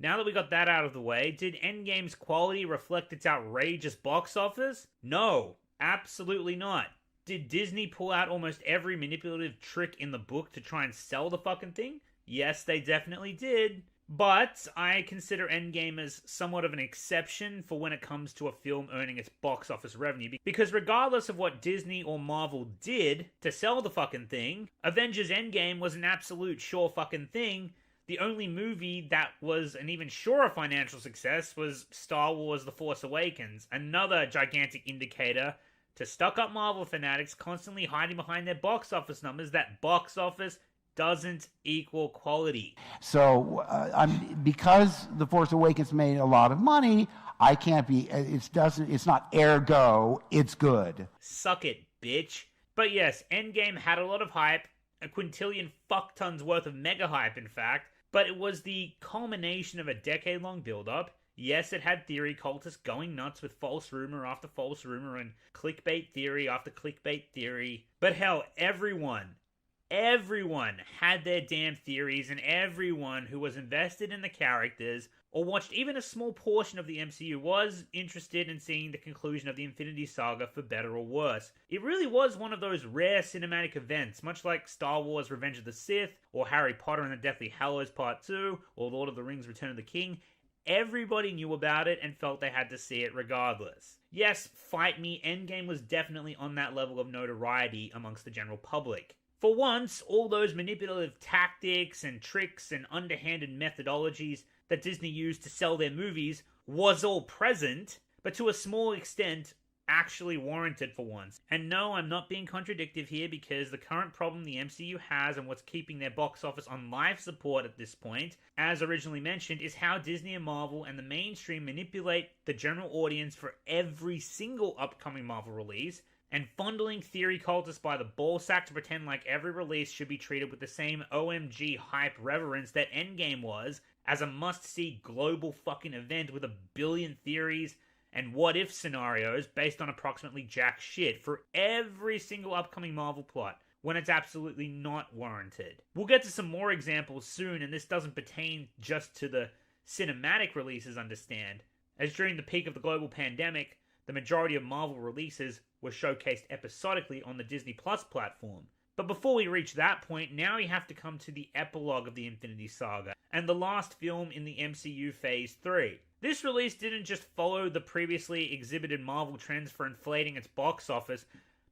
Now that we got that out of the way, did Endgame's quality reflect its outrageous box office? No, absolutely not. Did Disney pull out almost every manipulative trick in the book to try and sell the fucking thing? Yes, they definitely did. But I consider Endgame as somewhat of an exception for when it comes to a film earning its box office revenue. Because regardless of what Disney or Marvel did to sell the fucking thing, Avengers Endgame was an absolute sure fucking thing. The only movie that was an even surer financial success was Star Wars The Force Awakens, another gigantic indicator to stuck-up Marvel fanatics constantly hiding behind their box office numbers that box office doesn't equal quality. So because The Force Awakens made a lot of money, I can't be, it's not ergo, it's good. Suck it, bitch. But yes, Endgame had a lot of hype, a quintillion fuck tons worth of mega hype in fact, but it was the culmination of a decade-long build-up. Yes, it had theory cultists going nuts with false rumor after false rumor and clickbait theory after clickbait theory. But hell, everyone had their damn theories, and everyone who was invested in the characters or watched even a small portion of the MCU was interested in seeing the conclusion of the Infinity Saga for better or worse. It really was one of those rare cinematic events, much like Star Wars Revenge of the Sith, or Harry Potter and the Deathly Hallows Part 2, or Lord of the Rings Return of the King. Everybody knew about it and felt they had to see it regardless. Yes, fight me, Endgame was definitely on that level of notoriety amongst the general public. For once, all those manipulative tactics and tricks and underhanded methodologies that Disney used to sell their movies was all present, but to a small extent, actually warranted for once. And no, I'm not being contradictive here because the current problem the MCU has and what's keeping their box office on life support at this point, as originally mentioned, is how Disney and Marvel and the mainstream manipulate the general audience for every single upcoming Marvel release, and fondling theory cultists by the ballsack to pretend like every release should be treated with the same OMG hype reverence that Endgame was, as a must-see global fucking event with a billion theories and what-if scenarios based on approximately jack shit for every single upcoming Marvel plot, when it's absolutely not warranted. We'll get to some more examples soon, and this doesn't pertain just to the cinematic releases, understand, as during the peak of the global pandemic, the majority of Marvel releases were showcased episodically on the Disney Plus platform. But before we reach that point, now we have to come to the epilogue of the Infinity Saga, and the last film in the MCU Phase 3. This release didn't just follow the previously exhibited Marvel trends for inflating its box office,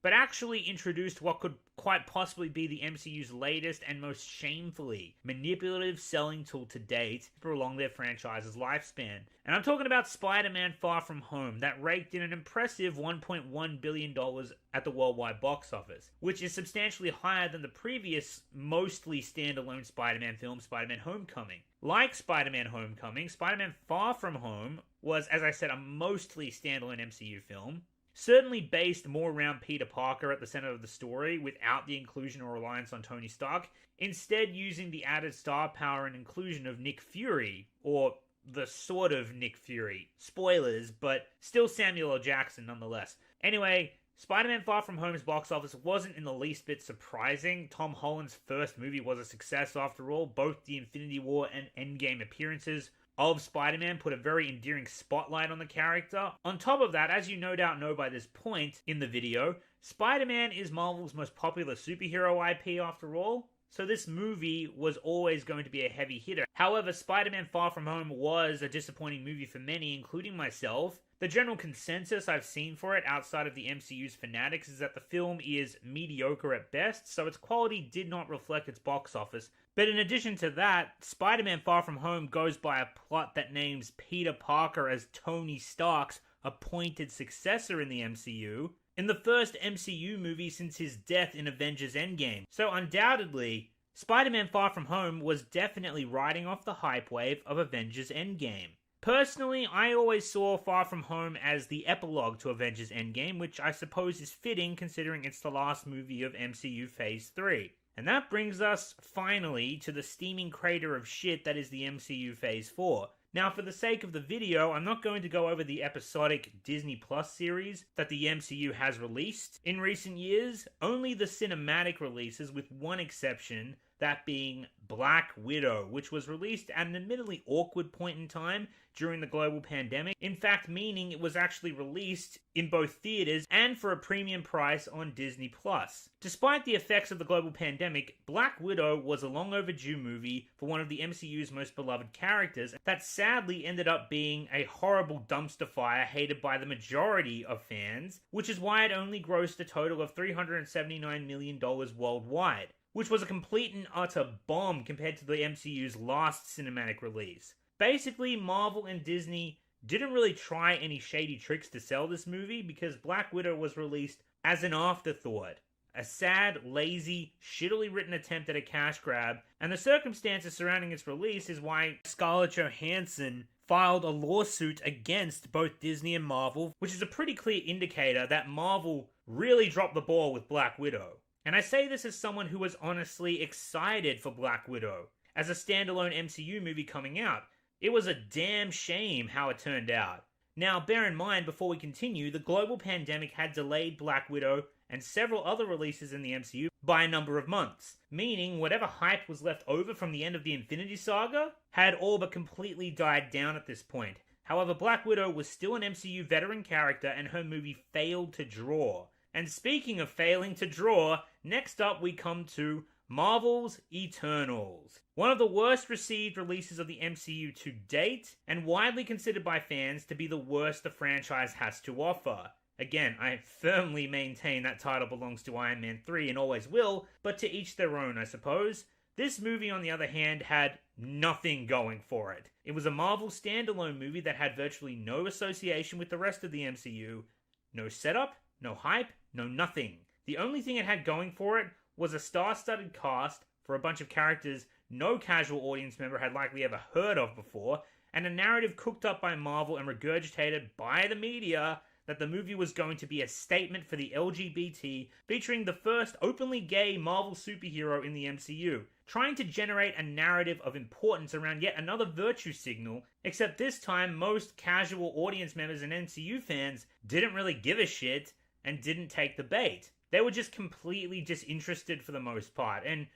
but actually introduced what could quite possibly be the MCU's latest and most shamefully manipulative selling tool to date to prolong their franchise's lifespan. And I'm talking about Spider-Man Far From Home, that raked in an impressive $1.1 billion at the worldwide box office, which is substantially higher than the previous mostly standalone Spider-Man film, Spider-Man Homecoming. Like Spider-Man Homecoming, Spider-Man Far From Home was, as I said, a mostly standalone MCU film, certainly based more around Peter Parker at the center of the story without the inclusion or reliance on Tony Stark, instead using the added star power and inclusion of Nick Fury, or the sort of Nick Fury. Spoilers, but still Samuel L. Jackson nonetheless. Anyway, Spider-Man Far From Home's box office wasn't in the least bit surprising. Tom Holland's first movie was a success after all. Both the Infinity War and Endgame appearances of Spider-Man put a very endearing spotlight on the character. On top of that, as you no doubt know by this point in the video, Spider-Man is Marvel's most popular superhero IP after all, so this movie was always going to be a heavy hitter. However, Spider-Man Far From Home was a disappointing movie for many, including myself. The general consensus I've seen for it outside of the MCU's Fanatics is that the film is mediocre at best, so its quality did not reflect its box office. But in addition to that, Spider-Man Far From Home goes by a plot that names Peter Parker as Tony Stark's appointed successor in the MCU, in the first MCU movie since his death in Avengers Endgame. So undoubtedly, Spider-Man Far From Home was definitely riding off the hype wave of Avengers Endgame. Personally, I always saw Far From Home as the epilogue to Avengers Endgame, which I suppose is fitting considering it's the last movie of MCU Phase 3. And that brings us, finally, to the steaming crater of shit that is the MCU Phase 4. Now, for the sake of the video, I'm not going to go over the episodic Disney Plus series that the MCU has released in recent years, only the cinematic releases with one exception, that being Black Widow, which was released at an admittedly awkward point in time during the global pandemic. In fact, meaning it was actually released in both theaters and for a premium price on Disney+. Despite the effects of the global pandemic, Black Widow was a long overdue movie for one of the MCU's most beloved characters that sadly ended up being a horrible dumpster fire hated by the majority of fans, which is why it only grossed a total of $379 million worldwide, which was a complete and utter bomb compared to the MCU's last cinematic release. Basically, Marvel and Disney didn't really try any shady tricks to sell this movie because Black Widow was released as an afterthought. A sad, lazy, shittily written attempt at a cash grab, and the circumstances surrounding its release is why Scarlett Johansson filed a lawsuit against both Disney and Marvel, which is a pretty clear indicator that Marvel really dropped the ball with Black Widow. And I say this as someone who was honestly excited for Black Widow as a standalone MCU movie coming out. It was a damn shame how it turned out. Now, bear in mind, before we continue, the global pandemic had delayed Black Widow and several other releases in the MCU by a number of months, meaning whatever hype was left over from the end of the Infinity Saga had all but completely died down at this point. However, Black Widow was still an MCU veteran character and her movie failed to draw. And speaking of failing to draw, next up we come to Marvel's Eternals. One of the worst received releases of the MCU to date, and widely considered by fans to be the worst the franchise has to offer. Again, I firmly maintain that title belongs to Iron Man 3 and always will, but to each their own, I suppose. This movie, on the other hand, had nothing going for it. It was a Marvel standalone movie that had virtually no association with the rest of the MCU. No setup, no hype, no nothing. The only thing it had going for it was a star-studded cast for a bunch of characters no casual audience member had likely ever heard of before, and a narrative cooked up by Marvel and regurgitated by the media that the movie was going to be a statement for the LGBT, featuring the first openly gay Marvel superhero in the MCU, trying to generate a narrative of importance around yet another virtue signal, except this time most casual audience members and MCU fans didn't really give a shit and didn't take the bait. They were just completely disinterested for the most part, and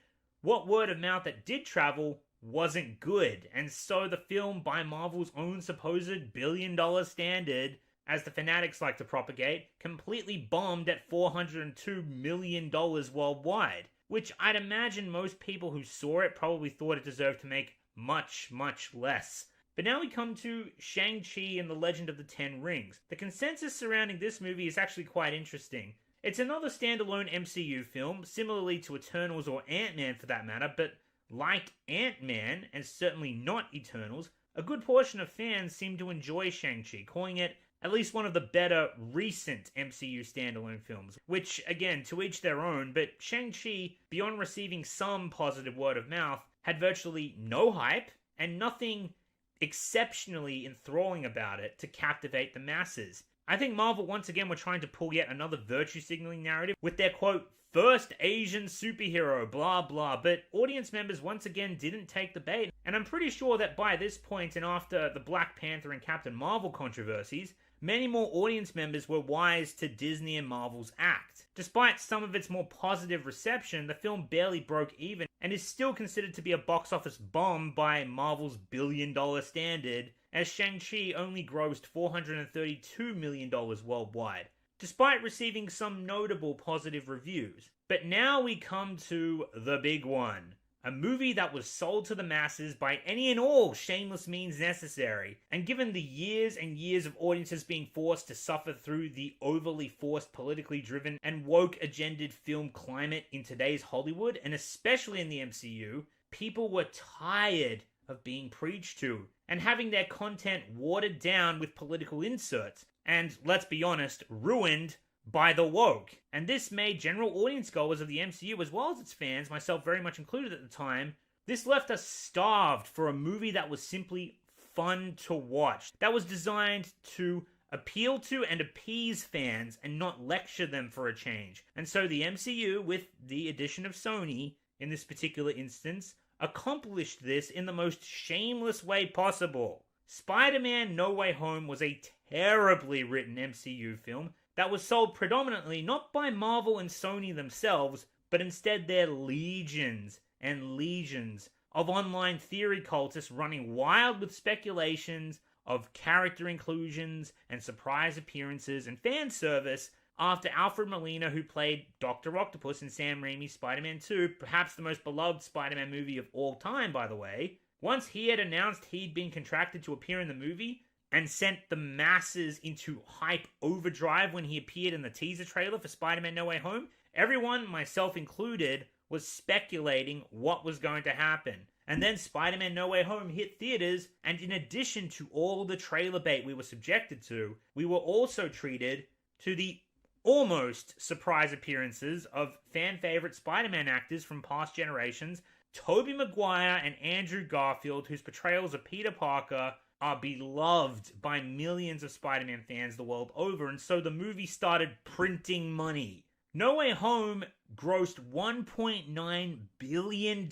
what word of mouth that did travel wasn't good, and so the film, by Marvel's own supposed billion-dollar standard, as the Fanatics like to propagate, completely bombed at $402 million worldwide, which I'd imagine most people who saw it probably thought it deserved to make much, much less. But now we come to Shang-Chi and the Legend of the Ten Rings. The consensus surrounding this movie is actually quite interesting. It's another standalone MCU film, similarly to Eternals or Ant-Man for that matter, but like Ant-Man, and certainly not Eternals, a good portion of fans seem to enjoy Shang-Chi, calling it at least one of the better recent MCU standalone films, which, again, to each their own, but Shang-Chi, beyond receiving some positive word of mouth, had virtually no hype and nothing exceptionally enthralling about it to captivate the masses. I think Marvel once again were trying to pull yet another virtue signaling narrative with their quote, first Asian superhero, blah blah, but audience members once again didn't take the bait, and I'm pretty sure that by this point and after the Black Panther and Captain Marvel controversies, many more audience members were wise to Disney and Marvel's act. Despite some of its more positive reception, the film barely broke even and is still considered to be a box office bomb by Marvel's billion-dollar standard, as Shang-Chi only grossed $432 million worldwide, despite receiving some notable positive reviews. But now we come to the big one. A movie that was sold to the masses by any and all shameless means necessary, and given the years and years of audiences being forced to suffer through the overly forced, politically driven, and woke agendaed film climate in today's Hollywood, and especially in the MCU, people were tired of being preached to, and having their content watered down with political inserts, and, let's be honest, ruined by the woke. And this made general audience goers of the MCU, as well as its fans, myself very much included at the time, this left us starved for a movie that was simply fun to watch, that was designed to appeal to and appease fans and not lecture them for a change. And so the MCU, with the addition of Sony, in this particular instance, accomplished this in the most shameless way possible. Spider-Man No Way Home was a terribly written MCU film that was sold predominantly not by Marvel and Sony themselves, but instead their legions and legions of online theory cultists running wild with speculations of character inclusions and surprise appearances and fan service after Alfred Molina, who played Dr. Octopus in Sam Raimi's Spider-Man 2, perhaps the most beloved Spider-Man movie of all time, by the way, once he had announced he'd been contracted to appear in the movie and sent the masses into hype overdrive when he appeared in the teaser trailer for Spider-Man No Way Home, everyone, myself included, was speculating what was going to happen. And then Spider-Man No Way Home hit theaters, and in addition to all the trailer bait we were subjected to, we were also treated to the almost surprise appearances of fan-favorite Spider-Man actors from past generations, Tobey Maguire and Andrew Garfield, whose portrayals of Peter Parker are beloved by millions of Spider-Man fans the world over, and so the movie started printing money. No Way Home grossed $1.9 billion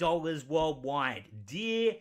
worldwide. Dear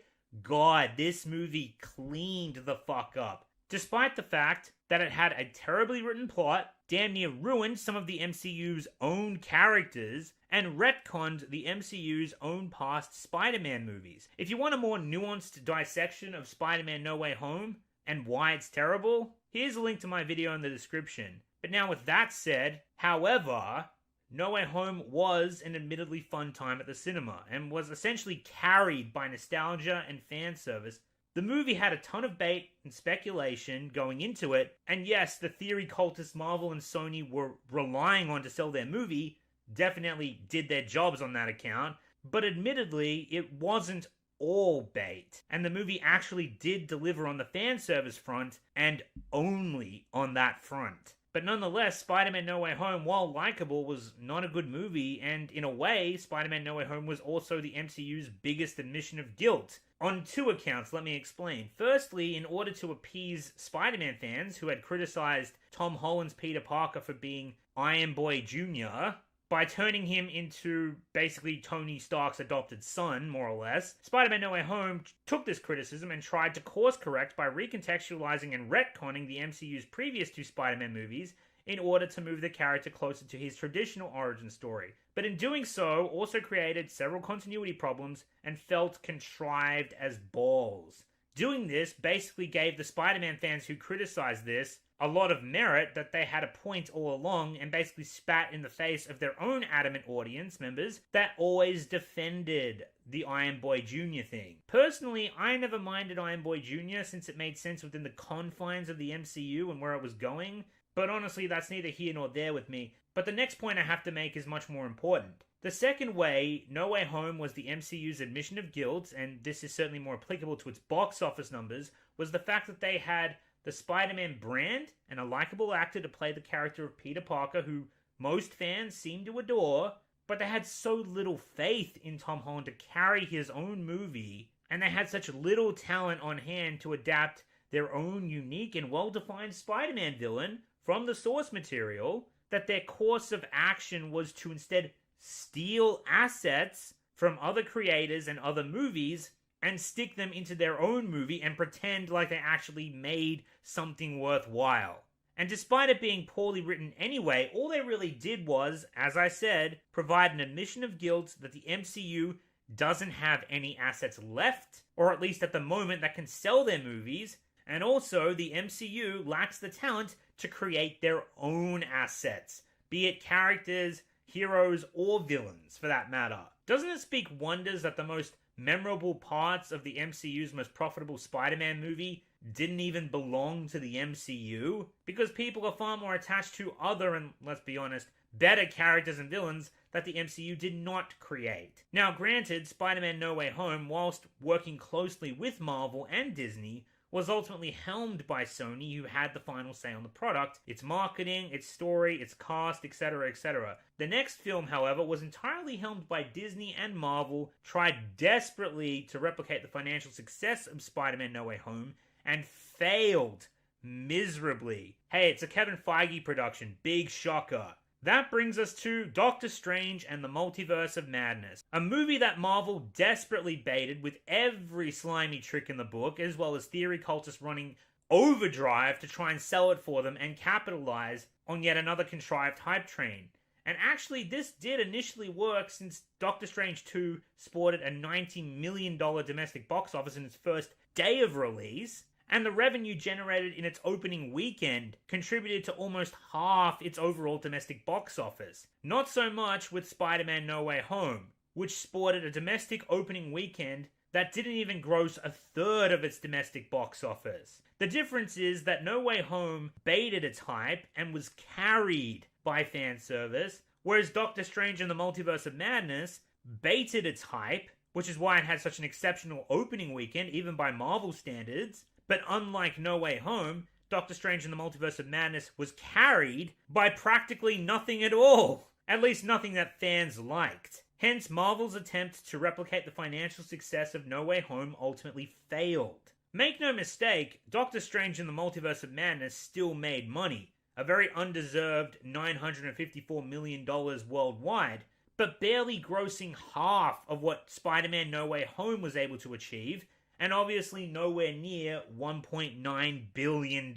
God, this movie cleaned the fuck up. Despite the fact that it had a terribly written plot, damn near ruined some of the MCU's own characters, and retconned the MCU's own past Spider-Man movies. If you want a more nuanced dissection of Spider-Man No Way Home and why it's terrible, here's a link to my video in the description. But now with that said, however, No Way Home was an admittedly fun time at the cinema, and was essentially carried by nostalgia and fan service. The movie had a ton of bait and speculation going into it, and yes, the theory cultists Marvel and Sony were relying on to sell their movie definitely did their jobs on that account, but admittedly, it wasn't all bait, and the movie actually did deliver on the fan service front, and only on that front. But nonetheless, Spider-Man No Way Home, while likable, was not a good movie, and in a way, Spider-Man No Way Home was also the MCU's biggest admission of guilt. On two accounts, let me explain. Firstly, in order to appease Spider-Man fans who had criticized Tom Holland's Peter Parker for being Iron Boy Jr., by turning him into basically Tony Stark's adopted son, more or less, Spider-Man No Way Home took this criticism and tried to course correct by recontextualizing and retconning the MCU's previous two Spider-Man movies in order to move the character closer to his traditional origin story. But in doing so, also created several continuity problems and felt contrived as balls. Doing this basically gave the Spider-Man fans who criticized this a lot of merit that they had a point all along, and basically spat in the face of their own adamant audience members that always defended the Iron Boy Jr. thing. Personally, I never minded Iron Boy Jr. since it made sense within the confines of the MCU and where it was going, but honestly that's neither here nor there with me. But the next point I have to make is much more important. The second way No Way Home was the MCU's admission of guilt, and this is certainly more applicable to its box office numbers, was the fact that they had the Spider-Man brand and a likable actor to play the character of Peter Parker, who most fans seem to adore, but they had so little faith in Tom Holland to carry his own movie, and they had such little talent on hand to adapt their own unique and well-defined Spider-Man villain from the source material, that their course of action was to instead steal assets from other creators and other movies and stick them into their own movie and pretend like they actually made something worthwhile. And despite it being poorly written anyway, all they really did was, as I said, provide an admission of guilt that the MCU doesn't have any assets left, or at least at the moment that can sell their movies, and also the MCU lacks the talent to create their own assets, be it characters, heroes, or villains for that matter. Doesn't it speak wonders that the most memorable parts of the MCU's most profitable Spider-Man movie didn't even belong to the MCU? Because people are far more attached to other, and let's be honest, better characters and villains that the MCU did not create. Now granted, Spider-Man No Way Home, whilst working closely with Marvel and Disney, was ultimately helmed by Sony, who had the final say on the product, its marketing, its story, its cast, etc., etc. The next film, however, was entirely helmed by Disney and Marvel, tried desperately to replicate the financial success of Spider-Man No Way Home, and failed miserably. Hey, it's a Kevin Feige production, big shocker. That brings us to Doctor Strange and the Multiverse of Madness, a movie that Marvel desperately baited with every slimy trick in the book, as well as theory cultists running overdrive to try and sell it for them and capitalize on yet another contrived hype train. And actually, this did initially work since Doctor Strange 2 sported a $90 million domestic box office in its first day of release, and the revenue generated in its opening weekend contributed to almost half its overall domestic box office. Not so much with Spider-Man No Way Home, which sported a domestic opening weekend that didn't even gross a third of its domestic box office. The difference is that No Way Home baited its hype and was carried by fan service, whereas Doctor Strange and the Multiverse of Madness baited its hype, which is why it had such an exceptional opening weekend, even by Marvel standards. But unlike No Way Home, Doctor Strange and the Multiverse of Madness was carried by practically nothing at all. At least nothing that fans liked. Hence, Marvel's attempt to replicate the financial success of No Way Home ultimately failed. Make no mistake, Doctor Strange and the Multiverse of Madness still made money, a very undeserved $954 million worldwide, but barely grossing half of what Spider-Man No Way Home was able to achieve, and obviously nowhere near $1.9 billion.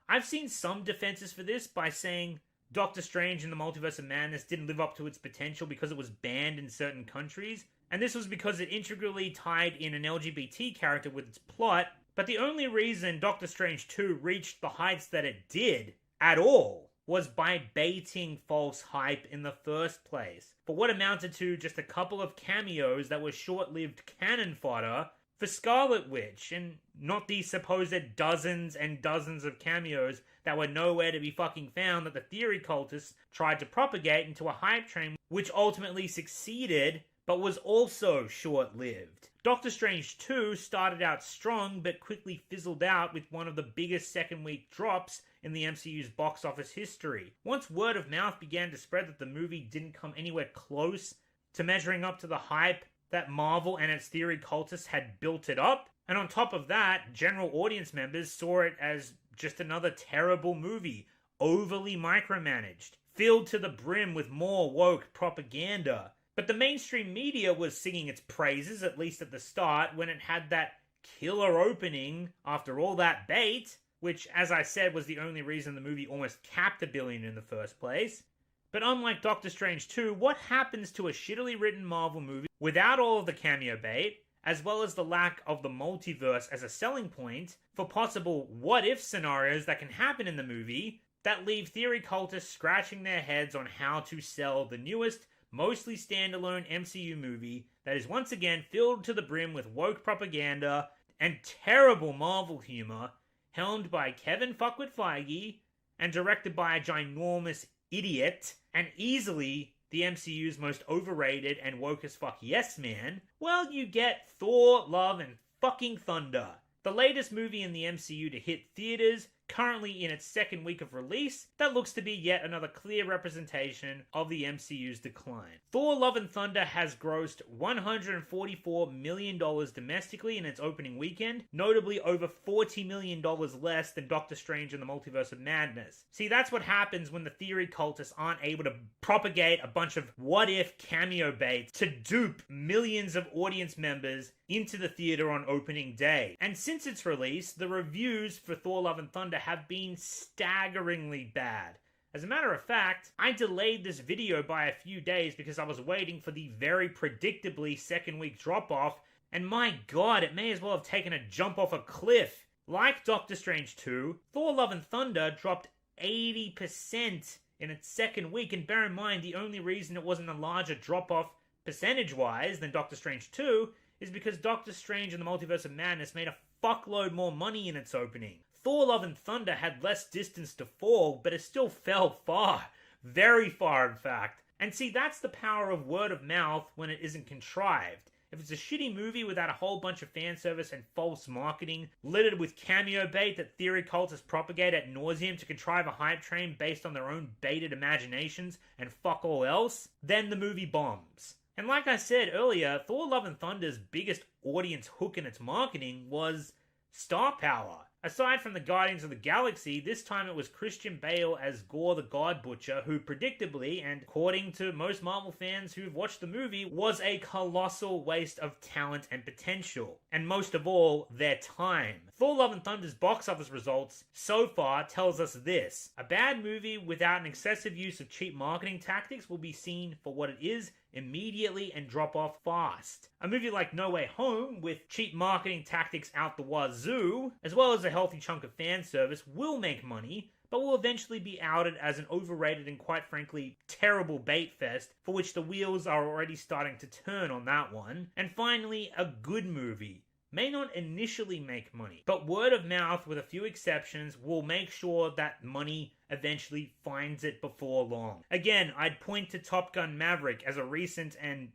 I've seen some defenses for this by saying Doctor Strange and the Multiverse of Madness didn't live up to its potential because it was banned in certain countries, and this was because it integrally tied in an LGBT character with its plot, but the only reason Doctor Strange 2 reached the heights that it did at all was by baiting false hype in the first place, for what amounted to just a couple of cameos that were short-lived cannon fodder for Scarlet Witch, and not the supposed dozens and dozens of cameos that were nowhere to be fucking found that the theory cultists tried to propagate into a hype train, which ultimately succeeded, but was also short-lived. Doctor Strange 2 started out strong, but quickly fizzled out with one of the biggest second-week drops in the MCU's box office history. Once word of mouth began to spread that the movie didn't come anywhere close to measuring up to the hype that Marvel and its theory cultists had built it up, and on top of that, general audience members saw it as just another terrible movie, overly micromanaged, filled to the brim with more woke propaganda. But the mainstream media was singing its praises, at least at the start, when it had that killer opening after all that bait, which, as I said, was the only reason the movie almost capped $1 billion in the first place. But unlike Doctor Strange 2, what happens to a shittily written Marvel movie without all of the cameo bait, as well as the lack of the multiverse as a selling point for possible what-if scenarios that can happen in the movie that leave theory cultists scratching their heads on how to sell the newest, mostly standalone MCU movie that is once again filled to the brim with woke propaganda and terrible Marvel humor, helmed by Kevin Fuckwit Feige and directed by a ginormous idiot, and easily the MCU's most overrated and woke as fuck yes man, well, you get Thor, Love, and fucking Thunder, the latest movie in the MCU to hit theaters, currently in its second week of release, that looks to be yet another clear representation of the MCU's decline. Thor Love and Thunder has grossed $144 million domestically in its opening weekend, notably over $40 million less than Doctor Strange and the Multiverse of Madness. See, that's what happens when the theory cultists aren't able to propagate a bunch of what-if cameo bait to dupe millions of audience members into the theater on opening day. And since its release, the reviews for Thor Love and Thunder have been staggeringly bad. As a matter of fact, I delayed this video by a few days because I was waiting for the very predictably second week drop-off, and my god, it may as well have taken a jump off a cliff. Like Doctor Strange 2, Thor Love and Thunder dropped 80% in its second week, and bear in mind the only reason it wasn't a larger drop-off percentage-wise than Doctor Strange 2 is because Doctor Strange and the Multiverse of Madness made a fuckload more money in its opening. Thor Love and Thunder had less distance to fall, but it still fell far. Very far, in fact. And see, that's the power of word of mouth when it isn't contrived. If it's a shitty movie without a whole bunch of fan service and false marketing, littered with cameo bait that theory cultists propagate ad nauseum to contrive a hype train based on their own baited imaginations and fuck all else, then the movie bombs. And like I said earlier, Thor Love and Thunder's biggest audience hook in its marketing was star power. Aside from the Guardians of the Galaxy, this time it was Christian Bale as Gore the God Butcher, who predictably, and according to most Marvel fans who've watched the movie, was a colossal waste of talent and potential. And most of all, their time. Thor Love and Thunder's box office results so far tells us this: a bad movie without an excessive use of cheap marketing tactics will be seen for what it is immediately and drop off fast. A movie like No Way Home, with cheap marketing tactics out the wazoo, as well as a healthy chunk of fan service, will make money, but will eventually be outed as an overrated and quite frankly terrible bait fest for which the wheels are already starting to turn on that one. And finally, a good movie may not initially make money, but word of mouth, with a few exceptions, will make sure that money eventually finds it before long. Again, I'd point to Top Gun Maverick as a recent and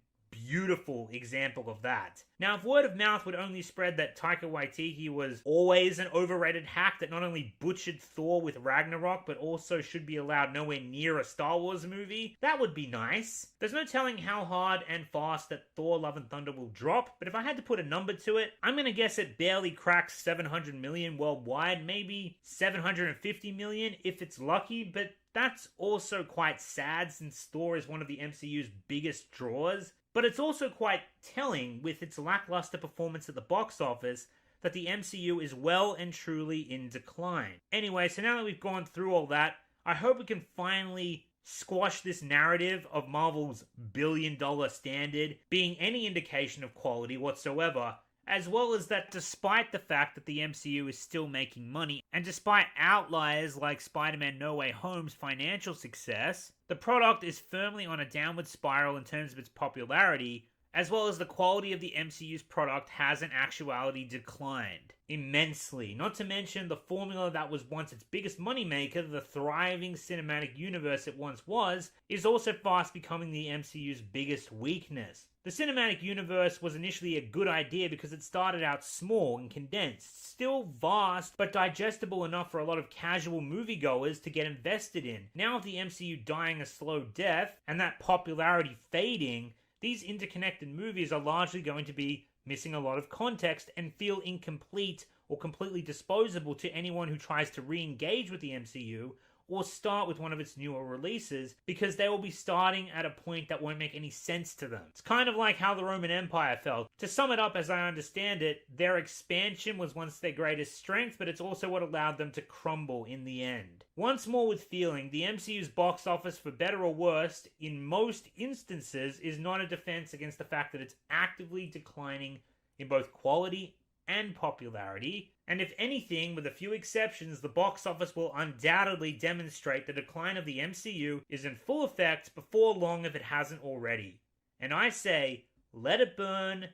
beautiful example of that. Now, if word of mouth would only spread that Taika Waititi was always an overrated hack that not only butchered Thor with Ragnarok, but also should be allowed nowhere near a Star Wars movie, that would be nice. There's no telling how hard and fast that Thor Love and Thunder will drop, but if I had to put a number to it, I'm gonna guess it barely cracks 700 million worldwide, maybe 750 million if it's lucky, but that's also quite sad since Thor is one of the MCU's biggest draws. But it's also quite telling, with its lackluster performance at the box office, that the MCU is well and truly in decline. Anyway, so now that we've gone through all that, I hope we can finally squash this narrative of Marvel's billion-dollar standard being any indication of quality whatsoever, as well as that despite the fact that the MCU is still making money, and despite outliers like Spider-Man No Way Home's financial success, the product is firmly on a downward spiral in terms of its popularity, as well as the quality of the MCU's product has in actuality declined immensely. Not to mention the formula that was once its biggest moneymaker, the thriving cinematic universe it once was, is also fast becoming the MCU's biggest weakness. The cinematic universe was initially a good idea because it started out small and condensed, still vast but digestible enough for a lot of casual moviegoers to get invested in. Now with the MCU dying a slow death and that popularity fading, these interconnected movies are largely going to be missing a lot of context and feel incomplete or completely disposable to anyone who tries to re-engage with the MCU or start with one of its newer releases, because they will be starting at a point that won't make any sense to them. It's kind of like how the Roman Empire felt. To sum it up as I understand it, their expansion was once their greatest strength, but it's also what allowed them to crumble in the end. Once more with feeling, the MCU's box office, for better or worse, in most instances, is not a defense against the fact that it's actively declining in both quality and popularity, and if anything, with a few exceptions, the box office will undoubtedly demonstrate the decline of the MCU is in full effect before long if it hasn't already. And I say, let it burn,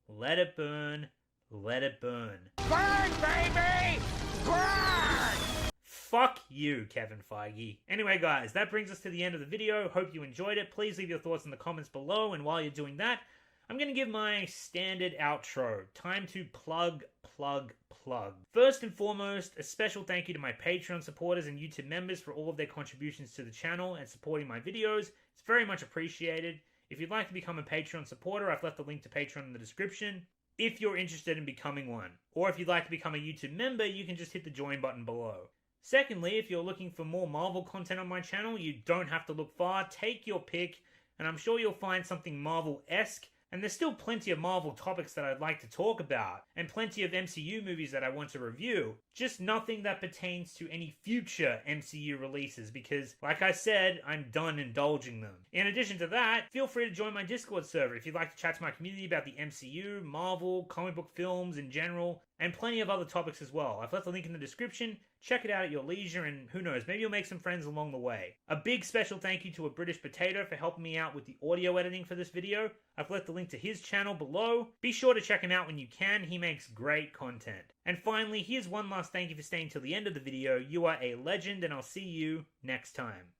let it burn, let it burn. Burn, baby! Burn! Fuck you, Kevin Feige. Anyway, guys, that brings us to the end of the video. Hope you enjoyed it. Please leave your thoughts in the comments below, and while you're doing that, I'm going to give my standard outro. Time to plug. First and foremost, a special thank you to my Patreon supporters and YouTube members for all of their contributions to the channel and supporting my videos. It's very much appreciated. If you'd like to become a Patreon supporter, I've left the link to Patreon in the description if you're interested in becoming one. Or if you'd like to become a YouTube member, you can just hit the join button below. Secondly, if you're looking for more Marvel content on my channel, you don't have to look far. Take your pick, and I'm sure you'll find something Marvel-esque. And there's still plenty of Marvel topics that I'd like to talk about, and plenty of MCU movies that I want to review, just nothing that pertains to any future MCU releases, because, like I said, I'm done indulging them. In addition to that, feel free to join my Discord server if you'd like to chat to my community about the MCU, Marvel, comic book films in general, and plenty of other topics as well. I've left the link in the description. Check it out at your leisure, and who knows, maybe you'll make some friends along the way. A big special thank you to A British Potato for helping me out with the audio editing for this video. I've left the link to his channel below. Be sure to check him out when you can. He makes great content. And finally, here's one last thank you for staying till the end of the video. You are a legend, and I'll see you next time.